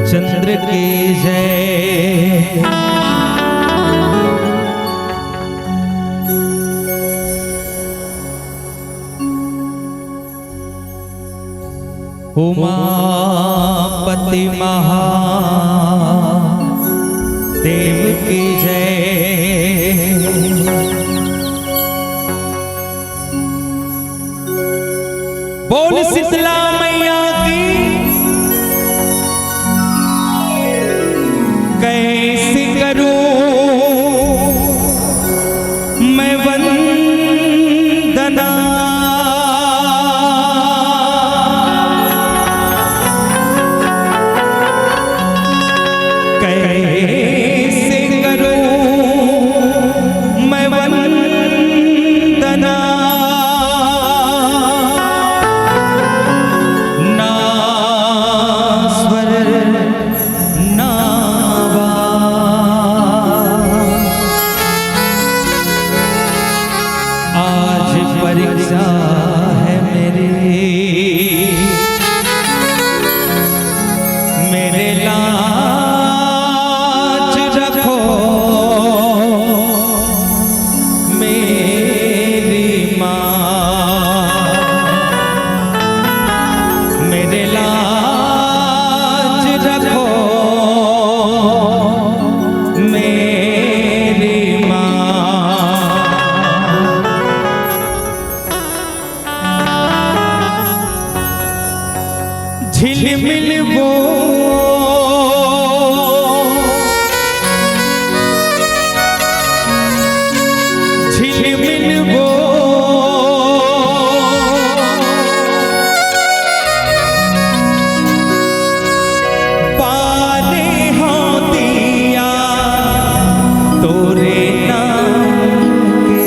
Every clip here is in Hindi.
चंद्र की जय। उमापति महादेव की जय। बोल शीतला मैया की। कैसे करूं मैं वंदना, कैसे करूं मैं वंदना। ना स्वर ना आज परीक्षा है मेरे लाज रखो मेरी माँ, मेरे लाज रखो मेरी माँ। झिलमिल वो झिलमिल वो पाले हों दिया तोरे नाम के।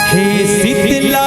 हे शीतला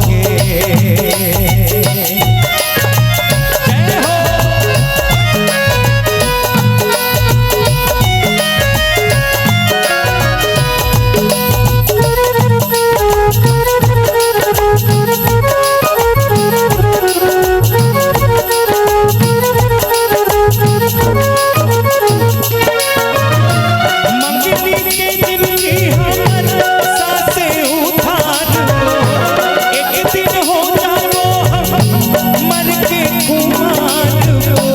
के जय हो। मंगनी के दिन की हमर सासे उधार एक दिन हो जाओ हम मर के कुमार हो।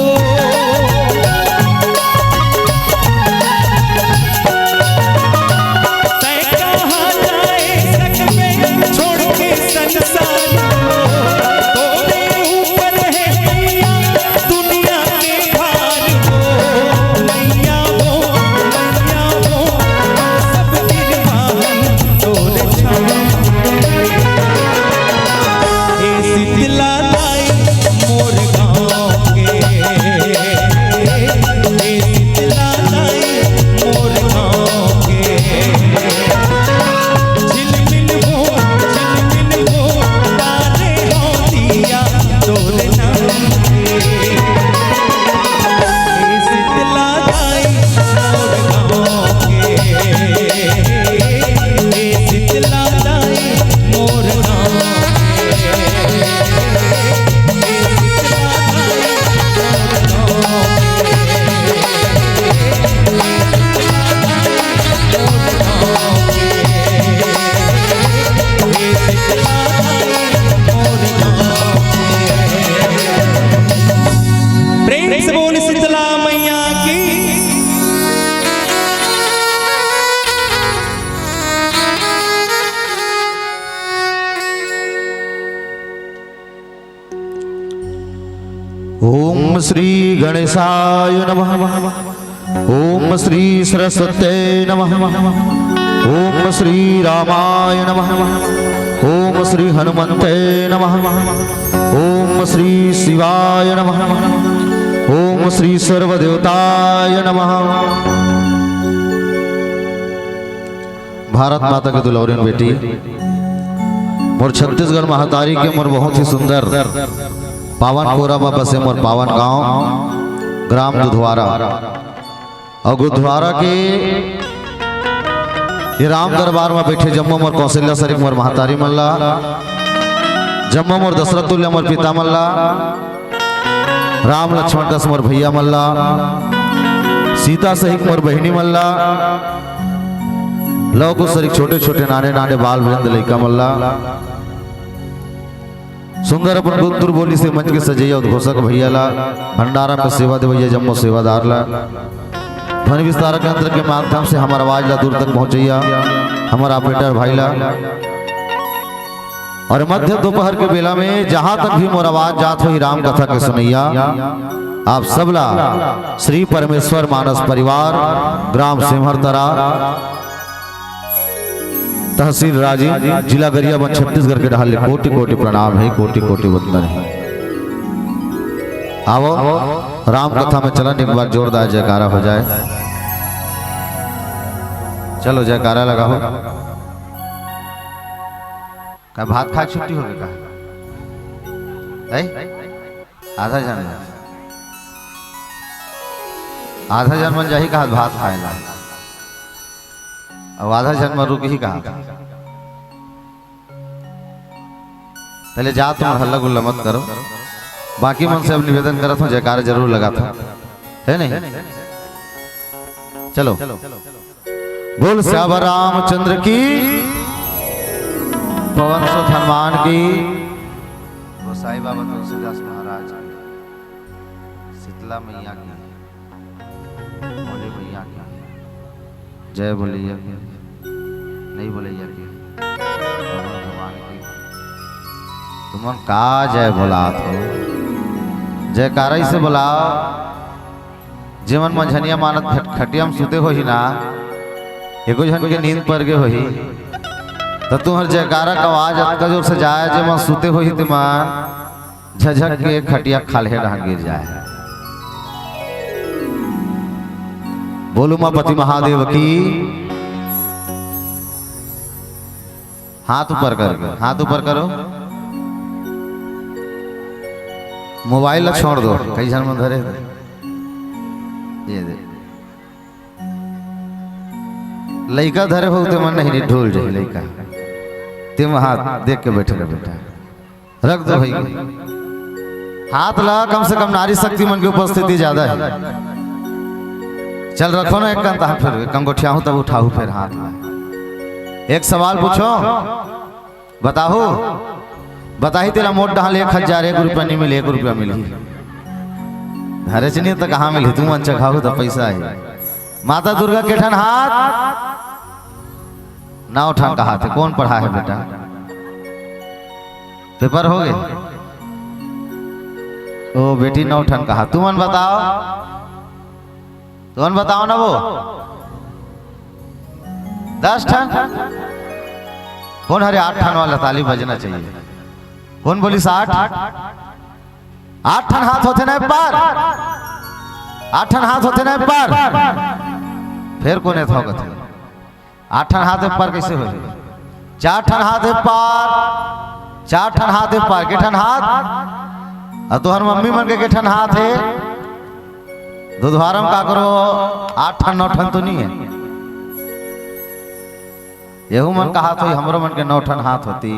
तय कहाँ जाए सकबे छोड़ के संसार को। तोरे ऊपर है मैया दुनिया के भार हो। मैया वो सब गिरवान तोरे छाया। हे शीतला दाई मोर गाँव के हे शीतला दाई मोर गाँव के झिलमिल वो तारे होतिया तोरे नाम के। हे शीतला दाई मोर गाँव के हे शीतला दाई मोर गाँव प्रेम से बोल शीतला मैया की। ओम श्री गणेशाय नमः। ओम श्री सरस्वत्यै नमः। ओम श्री रामाय नमः। ओम श्री हनुमते नमः। ओम श्री शिवाय नमः। ओम श्री सर्वदेवताय नमः। भारत माता के दुलारिन बेटी मोर छत्तीसगढ़ महातारी के मोर बहुत ही सुंदर पावन कोरा में बसे मोर पावन गांव ग्राम दुधवारा और गुरुद्वारा के ये राम दरबार में बैठे जम्मू मोर कौशल्या शरीफ मोर महातारी मल्ला, जम्मू मोर दशरथ तुल्य मोर पिता मल्ला, राम लक्ष्मण दस मोर भैया मल्ला, सीता सहित मोर बहिनी मल्ला, लव को सरिक छोटे छोटे नाने नाने बाल वृंद लइका मल्ला, सुंदर अपन गुंतुर बोली से मंच के सजैया उद्घोषक भैया ला, भंडारा में सेवा देवैया जम्मू सेवादार ला, ध्वनि विस्तारक यंत्र के माध्यम से हमारा आवाज ला दूर तक पहुंचैया हमारा ऑपरेटर भाई ला। और मध्य दोपहर के बेला में जहां तक भी मोर आवाज जात हुई राम कथा के सुनैया आप सबला श्री परमेश्वर मानस परिवार ग्राम सिमहरतरा तहसील राजीव जिला गरियाबंद छत्तीसगढ़ के ढाल कोटि कोटि प्रणाम है, कोटि कोटि वंदन है। आओ राम कथा में चलन एक बार जोरदार जयकारा हो जाए। चलो जयकारा लगाओ। का भात खा छुट्टी हो गई का आधा जन्म जाही कहा भात खाएला और आधा जन्म रुक ही कहा पहले जा तुम हल्ला गुल्ला मत करो। बाकी मन से अब निवेदन करता हूँ जयकारा जरूर लगा था है नहीं। चलो बोल श्याम रामचंद्र की, पवन सुत हनुमान की, गोसाई बाबा तुलसीदास महाराज की, शीतला मैया की, भोले भैया की, जय बोलैया की, नहीं बोलैया की, भगवान की, तुमन का जय बोला हो। जयकारा से बोलाओ। जीवन मंझनिया मानत खटिया में सुते हो ही ना, एको जन के नींद पर गए हो ही तो तुम्हार जयकारा का आवाज अतका जोर से जाए जे मन सुते हो ही तिमान झझक के खटिया खाले डहान गिर जाए। बोलो मां पति महादेव की। हाथ ऊपर करके, हाथ ऊपर करो। मोबाइल ला छोड़ दो, कई जन में धरे ये दे लड़का धरे हो तो मन नहीं ढोल जाए लड़का तुम हाथ देख के बैठे रहे बेटा, रख दो भाई हाथ ला, कम से कम नारी शक्ति मन की उपस्थिति ज्यादा है। चल रखो ना एक कंता, फिर कंगोठिया हूं तब उठाऊ फिर हाथ ला। एक सवाल पूछो, बताओ बताही तेरा मोट डाल 1000 1 रुपया नहीं मिले, 1 रुपया मिली धरे चनी तो कहाँ मिली, तू मन चखाऊ तो पैसा है। माता दुर्गा के ठन हाथ 9 ठन का हाथ है, कौन पढ़ा है बेटा? पेपर हो गए? ओ बेटी 9 ठन का हाथ, तू मन बताओ, तुम बताओ ना वो 10 ठन कौन? हरे 8 ठन वाला ताली बजना चाहिए। कौन बोली 60? 8 ठन हाथ होते ना पर, 8 ठन हाथ होते ना पर, फिर कौन है था 8 ठन हाथ पर कैसे हो? 4 ठन हाथ है पर, 4 ठन हाथ है पर, के ठन हाथ और तुहर मम्मी मन के ठन हाथ है दुधवारम का करो 8 ठन 9 ठन तो नहीं है, यहू मन का हाथ हो, हमरो मन के 9 ठन हाथ होती।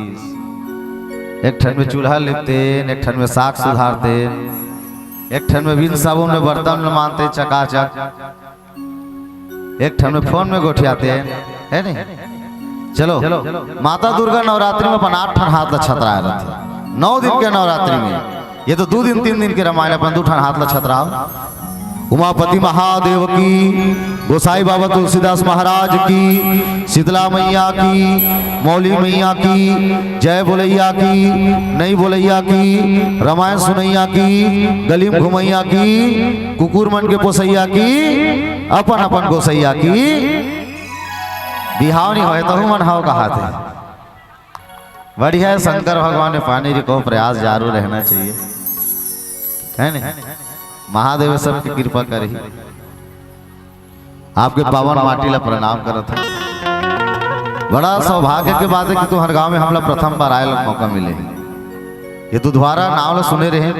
एक ठन में चूल्हा लिपते, एक ठन में साग सुधारते, एक ठन में बिन साबुन में बर्तन में मानते चकाचक, एक ठन में फोन में गोठियाते है नहीं। चलो माता दुर्गा नवरात्रि में अपन 8 ठन हाथ छतराए रहते, 9 दिन के नवरात्रि में। ये तो 2 दिन 3 दिन के रामायण अपन 2 ठन हाथ ला छतराओ। उमापति महादेव की, गोसाई बाबा तुलसीदास महाराज की, शीतला मैया की, मौली मैया की, जय बोलैया की, नई बोलैया की, रामायण सुनैया की, गलीम घुमैया की, कुकुर मन के पोसैया की, अपन अपन गोसैया की। बिहाव नहीं होए तो मन हाव का हाथ है। बढ़िया है, शंकर भगवान ने पानी री को प्रयास जारू रहना चाहिए है नहीं। महादेव सबकी कृपा करी, आपके पावन माटी ला प्रणाम करत है। बड़ा सौभाग्य के बात है कि तुम्हारे गांव में हमला प्रथम बार आए मौका मिले। ये दुधवारा नाव ला सुने रहे,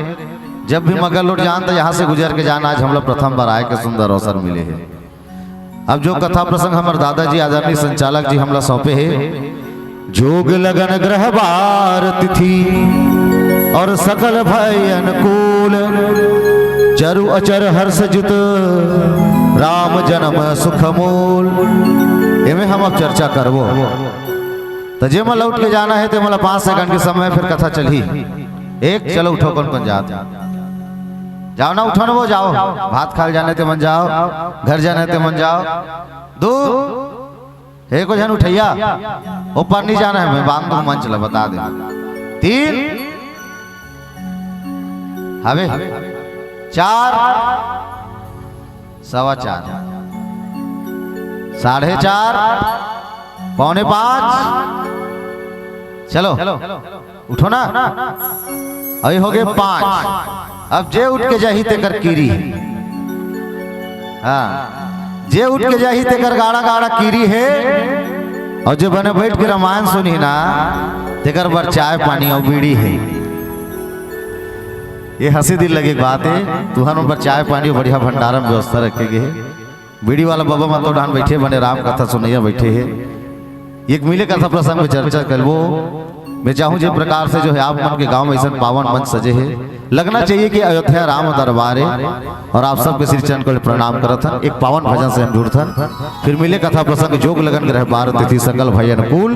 जब भी मगर लौट जान तो यहाँ से गुजर के जाना, आज हमला प्रथम बार आए के सुंदर अवसर मिले है। अब जो कथा प्रसंग हमारे दादाजी आदरणीय संचालक जी हमला सौंपे है, जोग लगन ग्रह बार तिथि और सकल भय अनुकूल, चरु अचर हर्ष जित राम जन्म सुख मूल। इनमें हम अब चर्चा करबो, तो जे मैं लौट के जाना है तो मतलब 5 सेकंड के समय फिर कथा चली। एक चलो उठो, कौन कौन जात जाओ ना, उठो ना वो जाओ, भात खाल जाने ते मन जाओ, घर जाने ते मन जाओ। 2 एक को जन उठैया, ऊपर नहीं जाना है, मैं बांध दूं मन चला बता दे। 3 हवे 4 4:15 4:30 4:45 चलो उठो ना, अभी हो गए 5। अब जे उठ के जाही तेकर कीरी, हाँ जे उठ के जाही तेकर गाड़ा गाड़ा कीरी है। और जो बने बैठ के रामायण सुनी ना तेकर बर चाय पानी और बीड़ी है। ये हंसी दिल लगे बात है, तुहर ऊपर चाय पानी बढ़िया भंडारण व्यवस्था रखे गए। बीड़ी वाला बाबा मातो डान बैठे बने, राम कथा सुनैया बैठे है। एक मिले कथा प्रसंग में चर्चा कर वो मैं चाहूँ जिस प्रकार से जो है आप मन के गांव में ऐसा पावन मंच सजे है, लगना चाहिए कि अयोध्या राम दरबार है। और आप सबके श्री चरण को प्रणाम करत हन। एक पावन भजन से हम जुड़थन, फिर मिले कथा प्रसंग जोग लगन ग्रह बार तिथि सकल भय अनुकूल,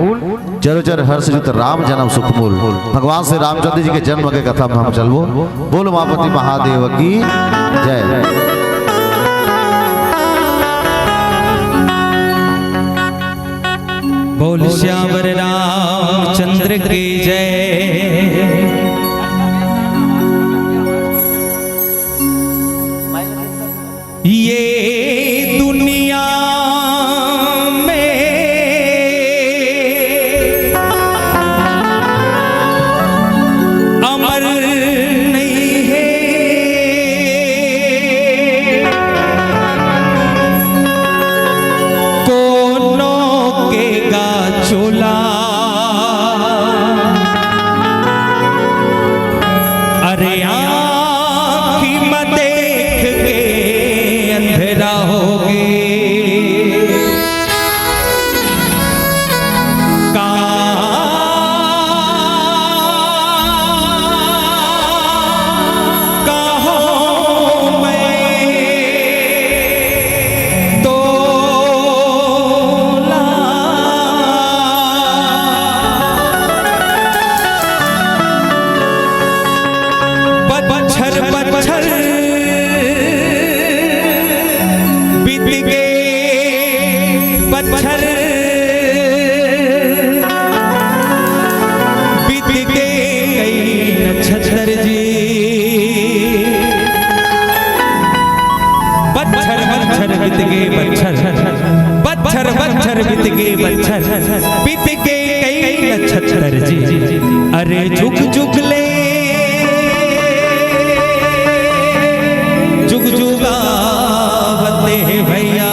चर चर हर्ष जित राम जन्म सुख मूल। भगवान श्री रामचंद्र जी के जन्म के कथा में हम चलबो। बोल उमापति महादेव की जय। बोल श्यावर रामचंद्र की जय। ये दुनिया में अमर नहीं है, कोनों के गा चोला के कई नक्षत्र जी बच्छर बच्छर बीत गए बच्छर बच्छर बच्छर बीत गए बच्छर बीत के कई नक्षत्र जी अरे जुग जुग ले जुग जुगा बते भैया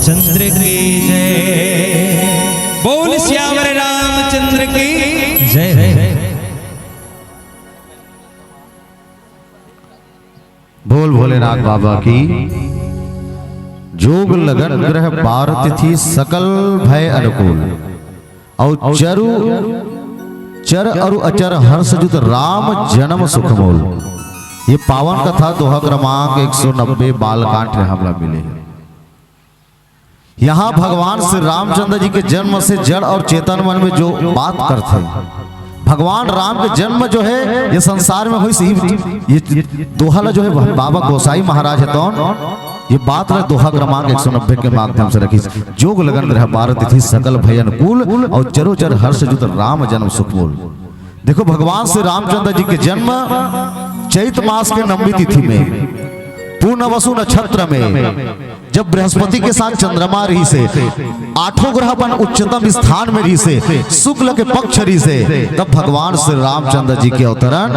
चंद्र की जय। बोल श्यावर रामचंद्र की जय। बोल भोलेनाथ बाबा की। जोग लगन ग्रह बार तिथि सकल भय अनुकूल और चर अरु अचर हर्ष जुत राम जन्म सुखमोल। ये पावन कथा दोहा क्रमांक 190 बालकांड हमला मिले हैं। यहाँ भगवान श्री रामचंद्र जी के जन्म से जड़ और चेतन मन में जो बात करते हैं, भगवान राम के जन्म जो है ये संसार में हुई सही। ये दोहा जो है बाबा गोसाई महाराज है तो ये बात ने दोहा क्रमांक 190 के माध्यम से रखी। जोग लगन ग्रह बार तिथि सकल भय अनुकूल और चरो चर हर्ष जुत राम जन्म सुखमूल। देखो भगवान श्री रामचंद्र जी के जन्म चैत मास के नवमी तिथि में पूर्णवसु नक्षत्र में, जब बृहस्पति के साथ चंद्रमा रही से, आठों ग्रह पर उच्चतम स्थान में रही से, शुक्ल के पक्ष रही से, तब भगवान श्री रामचंद्र जी के अवतरण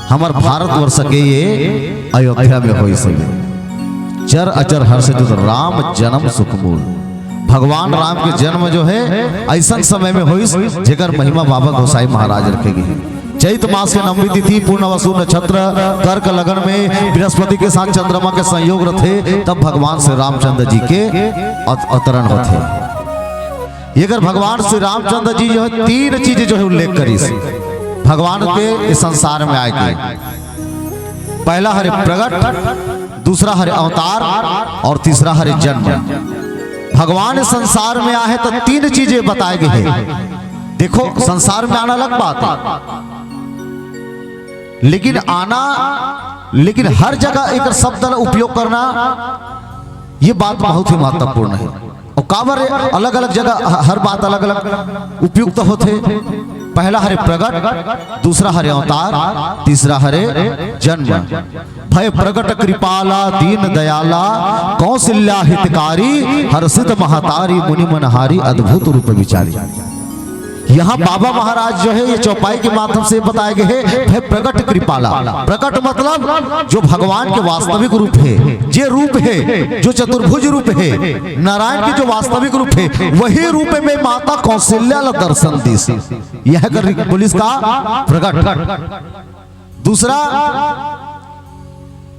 हमार भारतवर्ष के ये अयोध्या में हुई से। चर अचर हर्ष जुत राम जन्म सुखमूल। भगवान राम के जन्म जो है ऐसा समय में हुई जेकर महिमा बाबा गोसाई महाराज रखेगी। चैत मास के नवमी तिथि पूर्णवसु नक्षत्र कर्क लगन में बृहस्पति के साथ चंद्रमा के संयोग रहे, तब भगवान श्री रामचंद्र जी के अवतरण होते। ये अगर भगवान श्री रामचंद्र जी जो है तीन चीजें जो है उल्लेख करी भगवान के इस संसार में आए। पहला हरे प्रगट, दूसरा हरे अवतार और तीसरा हरे जन्म। भगवान इस संसार में आए तो तीन चीजें बताए गए हैं। देखो संसार में आना अलग बात है, लेकिन हर जगह एक शब्द उपयोग करना ये बात बहुत ही महत्वपूर्ण है। और काबर अलग अलग जगह हर बात अलग अलग उपयुक्त होते। पहला हरे प्रगट, दूसरा हरे अवतार, तीसरा हरे जन्म। भय प्रगट कृपाला दीन दयाला कौशल्या हितकारी हर्षित महतारी मुनि मनहारी अद्भुत रूप विचारी। यहाँ बाबा महाराज जो है ये चौपाई के माध्यम से बताए गए हैं प्रगट कृपाला। प्रकट मतलब जो भगवान के वास्तविक रूप है, जे रूप है जो चतुर्भुज रूप है, नारायण के जो वास्तविक रूप है, वही रूप में माता कौशल्या दर्शन दी। यह कर पुलिस का प्रगट। दूसरा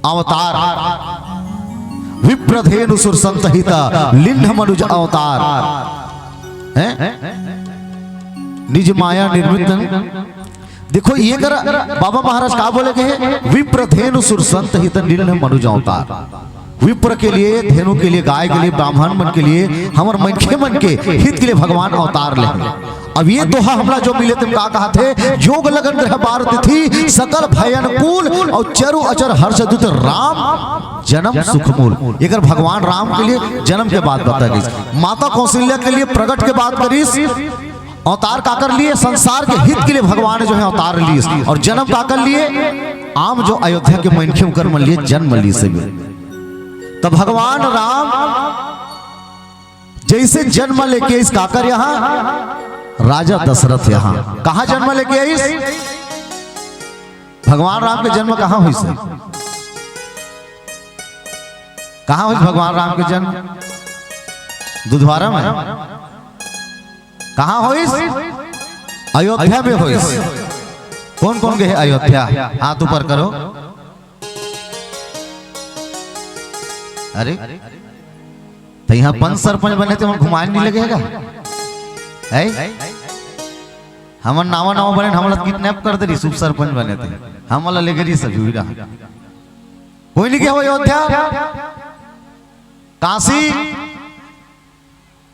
अवतार, विप्रधेनु सुर संतहिता लिंग मनुज अवतार है निज माया निर्मित। देखो ये कर बाबा महाराज का बोले गए विप्रधेनु सुर संत हित नील मनुज अवतार। विप्र के लिए, धेनु के लिए, गाय के लिए, ब्राह्मण मन के लिए, हमार मनखे मन के हित के लिए भगवान अवतार ले। अब ये दोहा हमला जो मिले तुम का कहा थे, जोग लगन ग्रह बार तिथि सकल भय अनुकूल और चरु अचर हर्ष जुत राम जन्म सुखमूल। ये कर भगवान राम के लिए जन्म के बाद बता गई, माता कौशल्या के लिए प्रगट के बाद करीस, अवतार का कर लिए संसार के हित के लिए भगवान जो है अवतार लिए, और जन्म का कर लिए आम जो अयोध्या के मनखे कर्म लिए जन्म ली से। तब भगवान राम जैसे जन्म लेके इस काकर यहाँ राजा दशरथ यहाँ कहा जन्म लेके आई। भगवान राम के जन्म कहाँ हुई से? कहाँ हुई भगवान राम के जन्म? दुधवारा में। कहाँ हुई? अयोध्या में होई। कौन कौन गए अयोध्या? हाथ ऊपर करो। अरे तो यहाँ पंच सरपंच बने थे, हम घुमाए नहीं लगेगा? हमर नावा नावा बने, हमला किडनैप कर दे, सुप सरपंच बने थे, हमला ले गई सब हुई रहा। कोई नहीं गया हो अयोध्या, काशी,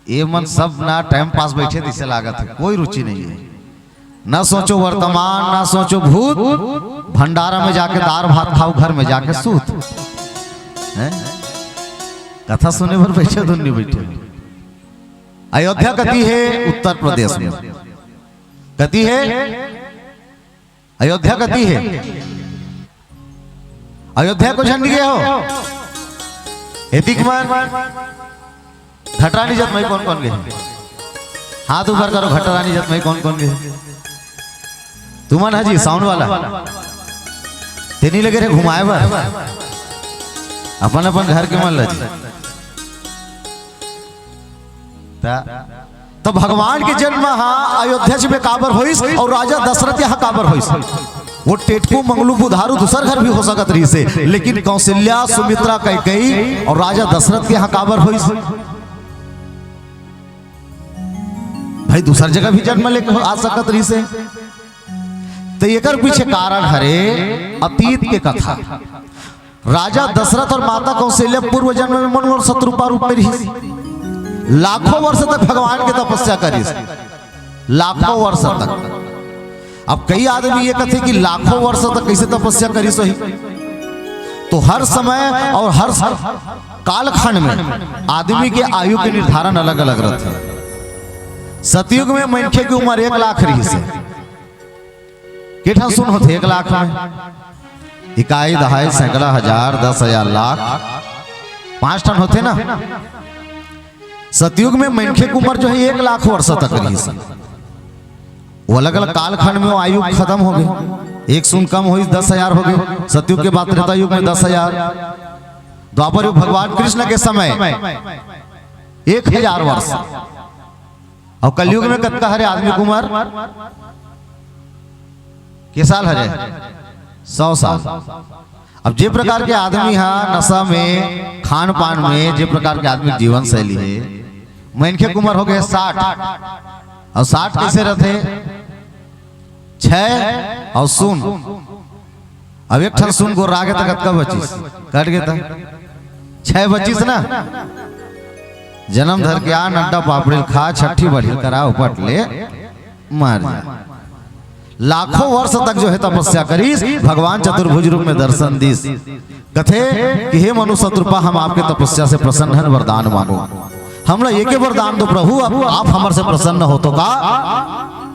ये मन सब ना टाइम पास बैठे दिसे लागत है, कोई रुचि नहीं है। ना सोचो वर्तमान, ना सोचो भूत, भंडारा में जाके दार भात खाओ, घर में जाके सूत। कथा सुने पर बैठे धुन नहीं बैठे। अयोध्या कती है उत्तर प्रदेश में, कती है अयोध्या, कती है अयोध्या को झंडी गया हो एतिकमान घटरानी जत में कौन कौन गए? हाथ ऊपर करो। घटरानी जत में कौन कौन गए? तुमन हाजी साउंड वाला तेनी लगे रे घुमाए बार अपन अपन घर के मन लजी। तो भगवान के जन्म हाँ अयोध्या में काबर होइस और राजा दशरथ यहाँ काबर होइस। वो टेटकू मंगलू बुधारू दूसर घर भी हो सकत रही से, लेकिन कौशल्या सुमित्रा कैकेयी और राजा दशरथ के यहाँ काबर होइस। भाई दूसर जगह भी जन्म लेके आ सकत रही से। तो एकर पीछे कारण हरे अतीत के कथा। राजा दशरथ और माता कौशल्या पूर्व जन्म में मन और शत्रुपा रूप में रही। लाखों वर्ष तक भगवान की तपस्या करी, लाखों वर्ष तक। अब कई आदमी ये कहते कि लाखों वर्ष तक कैसे तपस्या करी सही। तो हर समय और हर कालखंड में आदमी के आयु के निर्धारण अलग अलग रहते हैं। सतयुग में मनखे की उम्र 1 लाख रही से, कितना सुन होते 1 लाख में इकाई दहाई सैकड़ा हजार 10,000 लाख 5 टन होते ना। सतयुग में मनखे की उम्र जो है 1 लाख वर्ष तक रही सी। वो अलग अलग कालखंड में वो आयु खत्म हो गई। 1 सुन कम हुई 10,000 हो गए। सतयुग के बाद त्रेता युग में 10,000। द्वापर युग भगवान कृष्ण के समय 1,000 वर्ष। और कलयुग में कत्का हरे आदमी की उम्र के साल हरे 100 साल। अब जे प्रकार के आदमी हाँ नशा में, खान पान में, जे प्रकार के आदमी जीवन शैली है, मनखे की उम्र हो गए 60। और 60 कैसे रहते? 6 और सुन। अब एक ठन सुन को रागे तक कब बचीस कट गए था 6 बचीस ना। जन्म धर के आन अड्डा पापड़ी खा, छठी बढ़ी करा उपट ले मार जा। लाखों वर्ष तक जो है तपस्या करीस, भगवान चतुर्भुज रूप में दर्शन दीस। कथे कि हे मनु शत्रुपा, हम आपके तपस्या से प्रसन्न हैं, वरदान मांगो। हमला एक वरदान दो प्रभु, अब आप हमारे से प्रसन्न हो तो का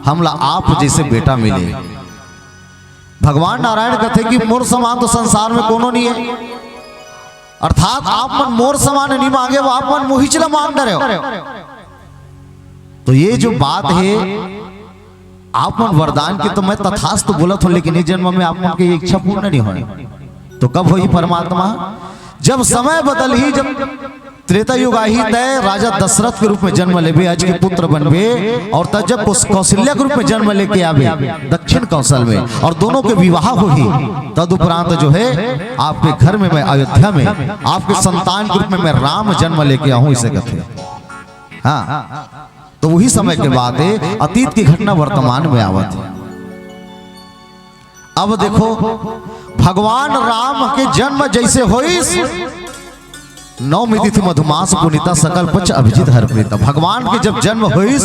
हमला आप जैसे बेटा मिले। भगवान नारायण कथे कि मोर समान तो संसार में कोनो नहीं है। अर्थात आप मन मोर समान नहीं मांगे, वो आप मन मोहिचला मांग रहे हो। तो ये जो बात है आप मन वरदान की, तो मैं तथास्तु बोलत हूं, लेकिन इस जन्म में आप मन की इच्छा पूर्ण नहीं होनी। तो कब होई परमात्मा? जब समय बदल ही, जब त्रेता युग आई तय राजा दशरथ के रूप में जन्म लेबे, आज के पुत्र बनबे। और तब जब कौशल्या के रूप में जन्म लेके आवे दक्षिण कौशल में, और दोनों के विवाह हुई, तदुपरांत जो है आपके घर में, मैं अयोध्या में आपके संतान के रूप में मैं राम जन्म लेके आऊं, इसे कहते हैं। हाँ, तो वही समय के बाद है अतीत की घटना वर्तमान में आवत है। अब देखो भगवान राम के जन्म जैसे होई, 9 तिथि मधुमास पुनीता सकल पक्ष अभिजित हर प्रीता। भगवान के जब जन्म हुई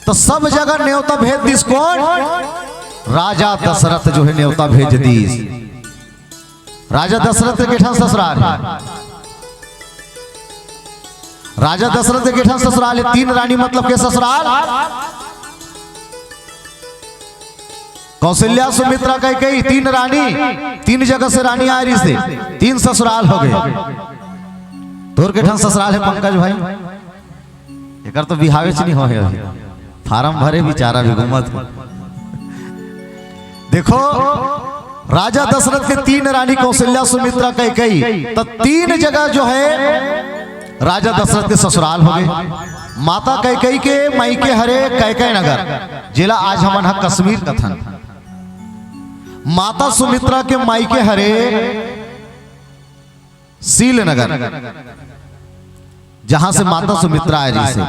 तो सब जगह न्योता भेज दिस। कौन? राजा दशरथ जो है न्योता भेज दिस। राजा दशरथ के ठन ससुराल है, राजा दशरथ के ठन ससुराल है। 3 रानी मतलब के ससुराल? कौशल्या सुमित्रा कैकेयी 3 रानी, 3 जगह से रानी आ रही से 3 ससुराल हो गए। तोर के ठन ससुराल है पंकज भाई, एक तो बिहावे च नहीं हो, फार्म भरे बेचारा भी घूमत। देखो राजा दशरथ के 3 रानी कौशल्या सुमित्रा कैकेयी, तो 3 जगह जो है राजा दशरथ के ससुराल हो गए। माता कैकई के मायके हरे कैकई नगर जिला आज हमन हा कश्मीर कथन। माता सुमित्रा के मायके हरे सील नगर, जहां से माता सुमित्रा है जी से।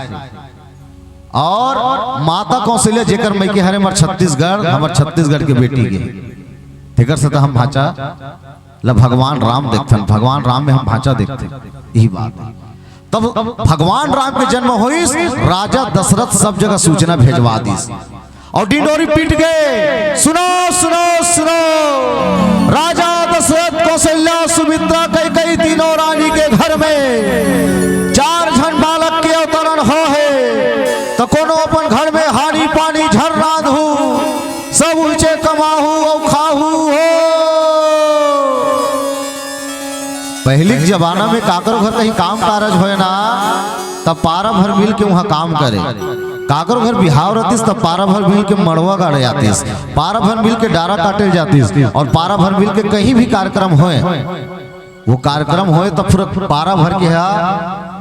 और माता कौशल्या जेकर मायके हरे हमार छत्तीसगढ़, हमार छत्तीसगढ़ के बेटी के तेकर से तो हम भाषा ला भगवान राम देखते, भगवान राम में हम भाषा देखते, यही बात है। तब भगवान राम के जन्म होइस, राजा दशरथ सब जगह सूचना भेजवा दीस और डिंडोरी पीट गए। सुनो सुनो सुनो, राजा दशरथ कौशल्या सुमित्रा कैकई तीनों रानी के घर में 4 झन बालक के अवतरण हो है। तो कोनो अपन घर में हानि पानी झर रांधू, सब ऊंचे कमाहू और खाहू हो। पहले के जमाना में काकरो घर कहीं काम कारज होए ना, तब पारा भर मिल के वहां काम करे। काकरो घर बिहाव रहतीस तब पारा भर मिल के मड़वा गाड़े जातीस, पारा भर मिल के डारा काटे जातीस, और पारा भर मिल के कहीं भी कार्यक्रम होए, वो कार्यक्रम होए तब फिर पारा भर के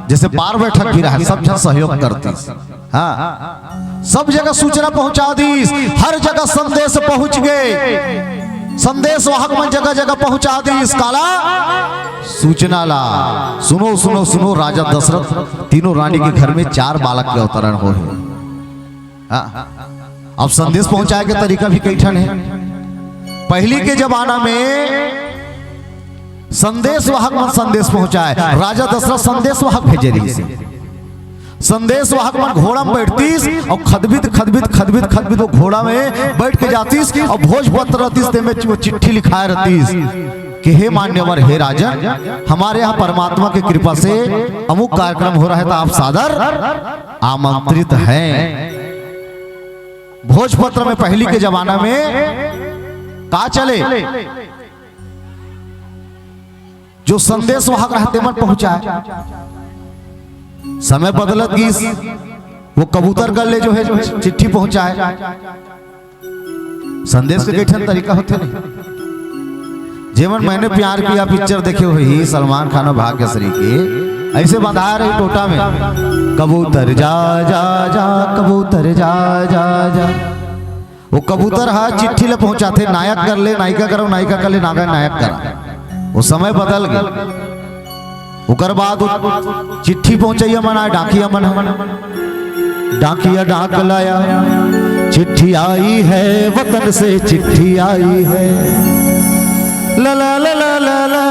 जैसे पार बैठक भी रहा, सब जन सहयोग करतीस। हाँ, सब जगह सूचना पहुंचा दीस, हर जगह संदेश पहुंच गए। संदेश वाहक मन जगह जगह पहुंचा दीस, काला सूचना ला। सुनो सुनो सुनो, राजा दशरथ तीनों रानी के घर में 4 बालक के अवतरण हो है। अब संदेश पहुंचाए के तरीका भी कई ठन है। पहली के जमाना में संदेश वाहक मन संदेश पहुंचाए, राजा दशरथ संदेश वाहक भेजे रही से। संदेश वाहक मन घोड़ा में बैठतीस और खदबित खदबित खदबित खदबित वो घोड़ा में बैठ के जातीस और भोजपत्र रहतीस, ते में वो चिट्ठी लिखाए रहतीस कि हे मान्यवर, हे राजन, हमारे यहाँ परमात्मा की कृपा से अमुक कार्यक्रम हो रहा है, तो आप सादर आमंत्रित हैं। भोजपत्र में पहली के जमाना में का चले, जो संदेश वाहक रहते मन पहुंचाए। समय बदलत गीस, वो कबूतर कर ले जो है चिट्ठी पहुंचाए। संदेश के कैठन तरीका होते नहीं। जेमन मैंने प्यार किया पिक्चर देखे हुई सलमान खान और भाग्यश्री के, ऐसे बंधा रही टोटा में, कबूतर जा जा जा, कबूतर जा जा जा। वो कबूतर हा चिट्ठी ले पहुंचाते, नायक कर ले नायिका करो, नायिका कर ले नायक करा। वो समय बदल गया। उकर बाद चिट्ठी पहुंचाइए मना, डाकिया मन, डाकिया डाक लाया, चिट्ठी आई है वतन से, चिट्ठी आई है, ला ला ला ला ला ला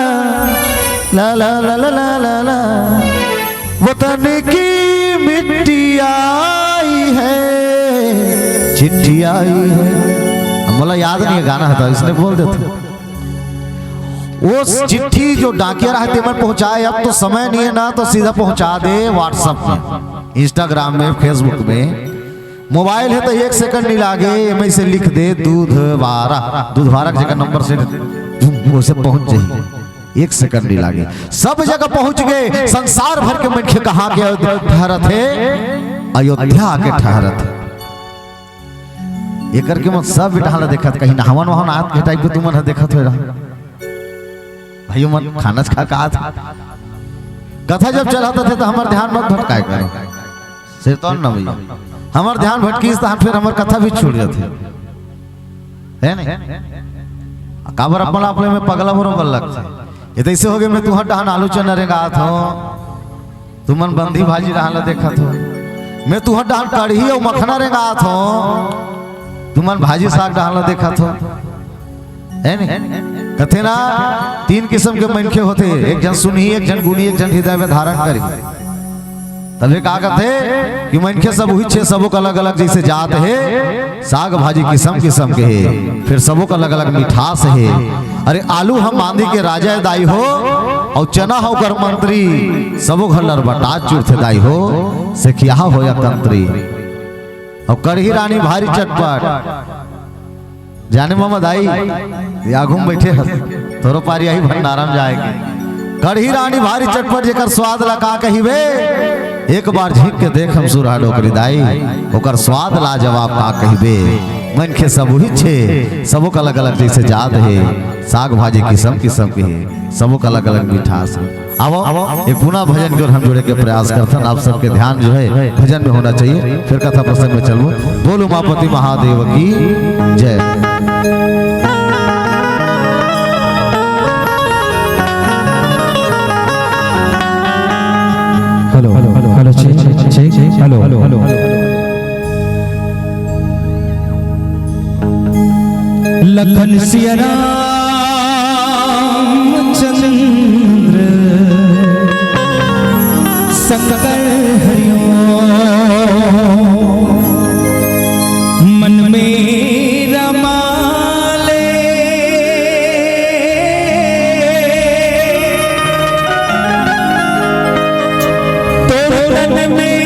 ला ला ला ला ला ला ला, वतन की मिट्टी आई है, चिट्ठी आई है। मुझे याद नहीं है गाना था, इसने बोल देते। वो चिट्ठी जो डाकिया रहते मन पहुंचाए। अब तो समय नहीं है ना, तो सीधा पहुंचा दे व्हाट्सएप में, इंस्टाग्राम में, फेसबुक में। मोबाइल है तो 1 सेकंड नहीं लागे, में से लिख दे दूधवारा, दूधवारा की जगह नंबर से उसे पहुंच जाए, 1 सेकंड नहीं लागे, सब जगह पहुंच गए। संसार भर के मनखे कहाँ के ठहरत है, अयोध्या आके ठहरत है। एक करके मत सब बिठाला देखत, कहीं नहावन वहां हाथ के टाइप पे तुमन देखत हो रहा भाइयों मन, खाना खा कहा था। कथा जब चलाता थे तो हमारे ध्यान मत भटकाए करे, सिर तो न भैया हमारे ध्यान भटकी तो फिर हमारे कथा भी छूट जाती है नहीं। काबर अपना अपने में पगला बरोबर लगता ये तो ऐसे हो गए। मैं तुहर डहान आलू चना रेगा था, तुमन बंदी भाजी रहा देखा था। मैं तुहर डहान कढ़ी और मखना रेगा था, तुमन भाजी साग डालना देखा था, है नहीं। कथे ना 3 किस्म के मनखे होते, एक जन सुनही, एक जन गुणी, एक जन हृदय में धारण करी। तभी कहा कहते कि मनखे सब हुई छे, सबों का अलग अलग जैसे जात है, साग भाजी किस्म किस्म के है, फिर सबों का अलग अलग मिठास है। अरे आलू हम आंधी के राजा दाई हो, और चना हो कर मंत्री, सबों घर लरबटा चूरथे दाई हो, से क्या हो या तंत्री। और कढ़ी रानी भारी चटपट, जाने मोहम्मद आई आगू में बैठे तोरो पारी आई भंडारा में जाएगी। कढ़ी रानी भारी चटपट जेकर स्वाद लगा कहिबे, एक बार झीक के देख हम सुरहा डोकरी दाई, ओकर स्वाद लाजवाब का कहिबे। मन के सब वही छे सबो का अलग अलग जैसे जात है साग भाजी किस्म किस्म के है सबो का अलग अलग मिठास है। अब एक पुनः भजन की ओर हम जोड़े के प्रयास करते हैं। आप सबके ध्यान जो है भजन में होना चाहिए। फिर कथा प्रसंग में चलूं। बोलो उमापति महादेव की जय। Hello hello hello check check check hello hello hello Lakhan Siya Ramchandra Shankar Hariom मन में रमाले तो रन में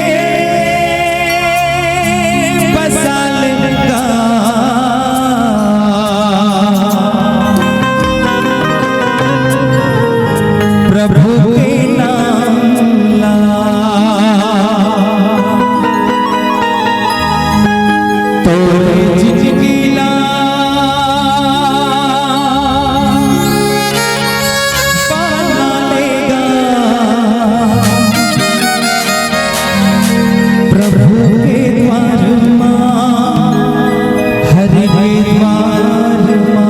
बसा लेगा प्रभु के नाम ला तोरे जिंदगी ला बना लेगा प्रभु के द्वार मां हरि के द्वार मां।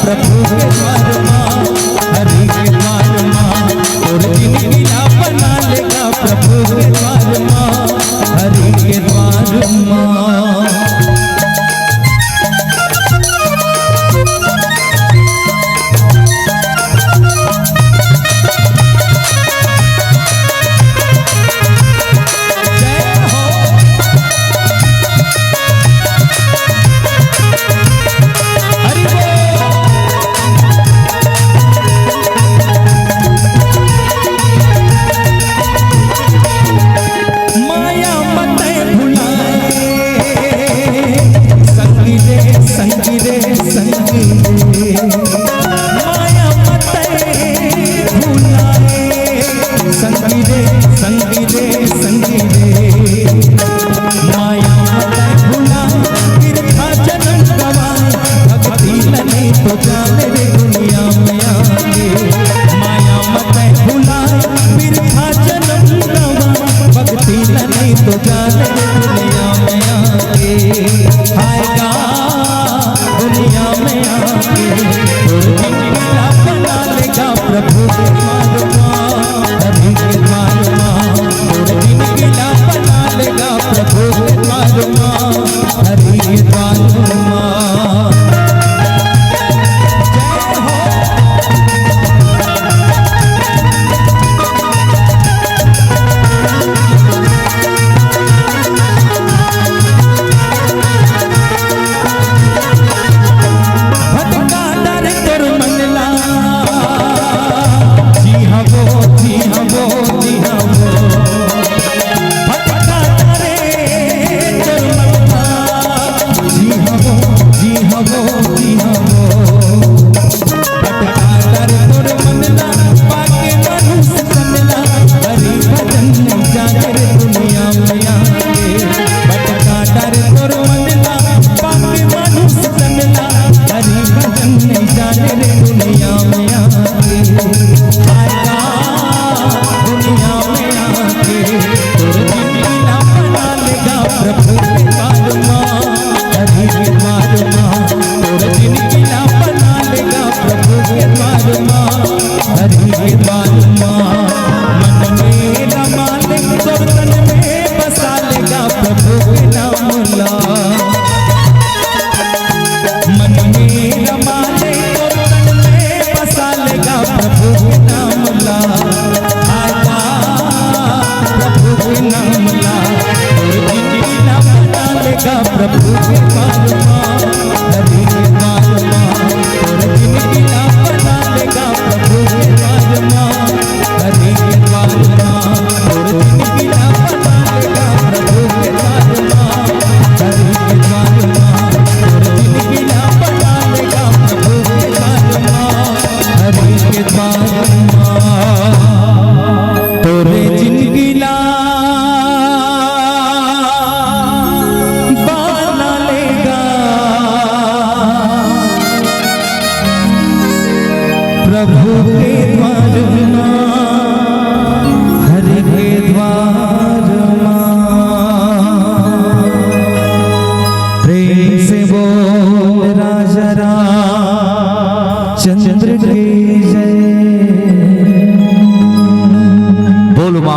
प्रभु के द्वार मां हरि के द्वार मां और जिंदगी बना लेगा प्रभु के द्वार मां हरि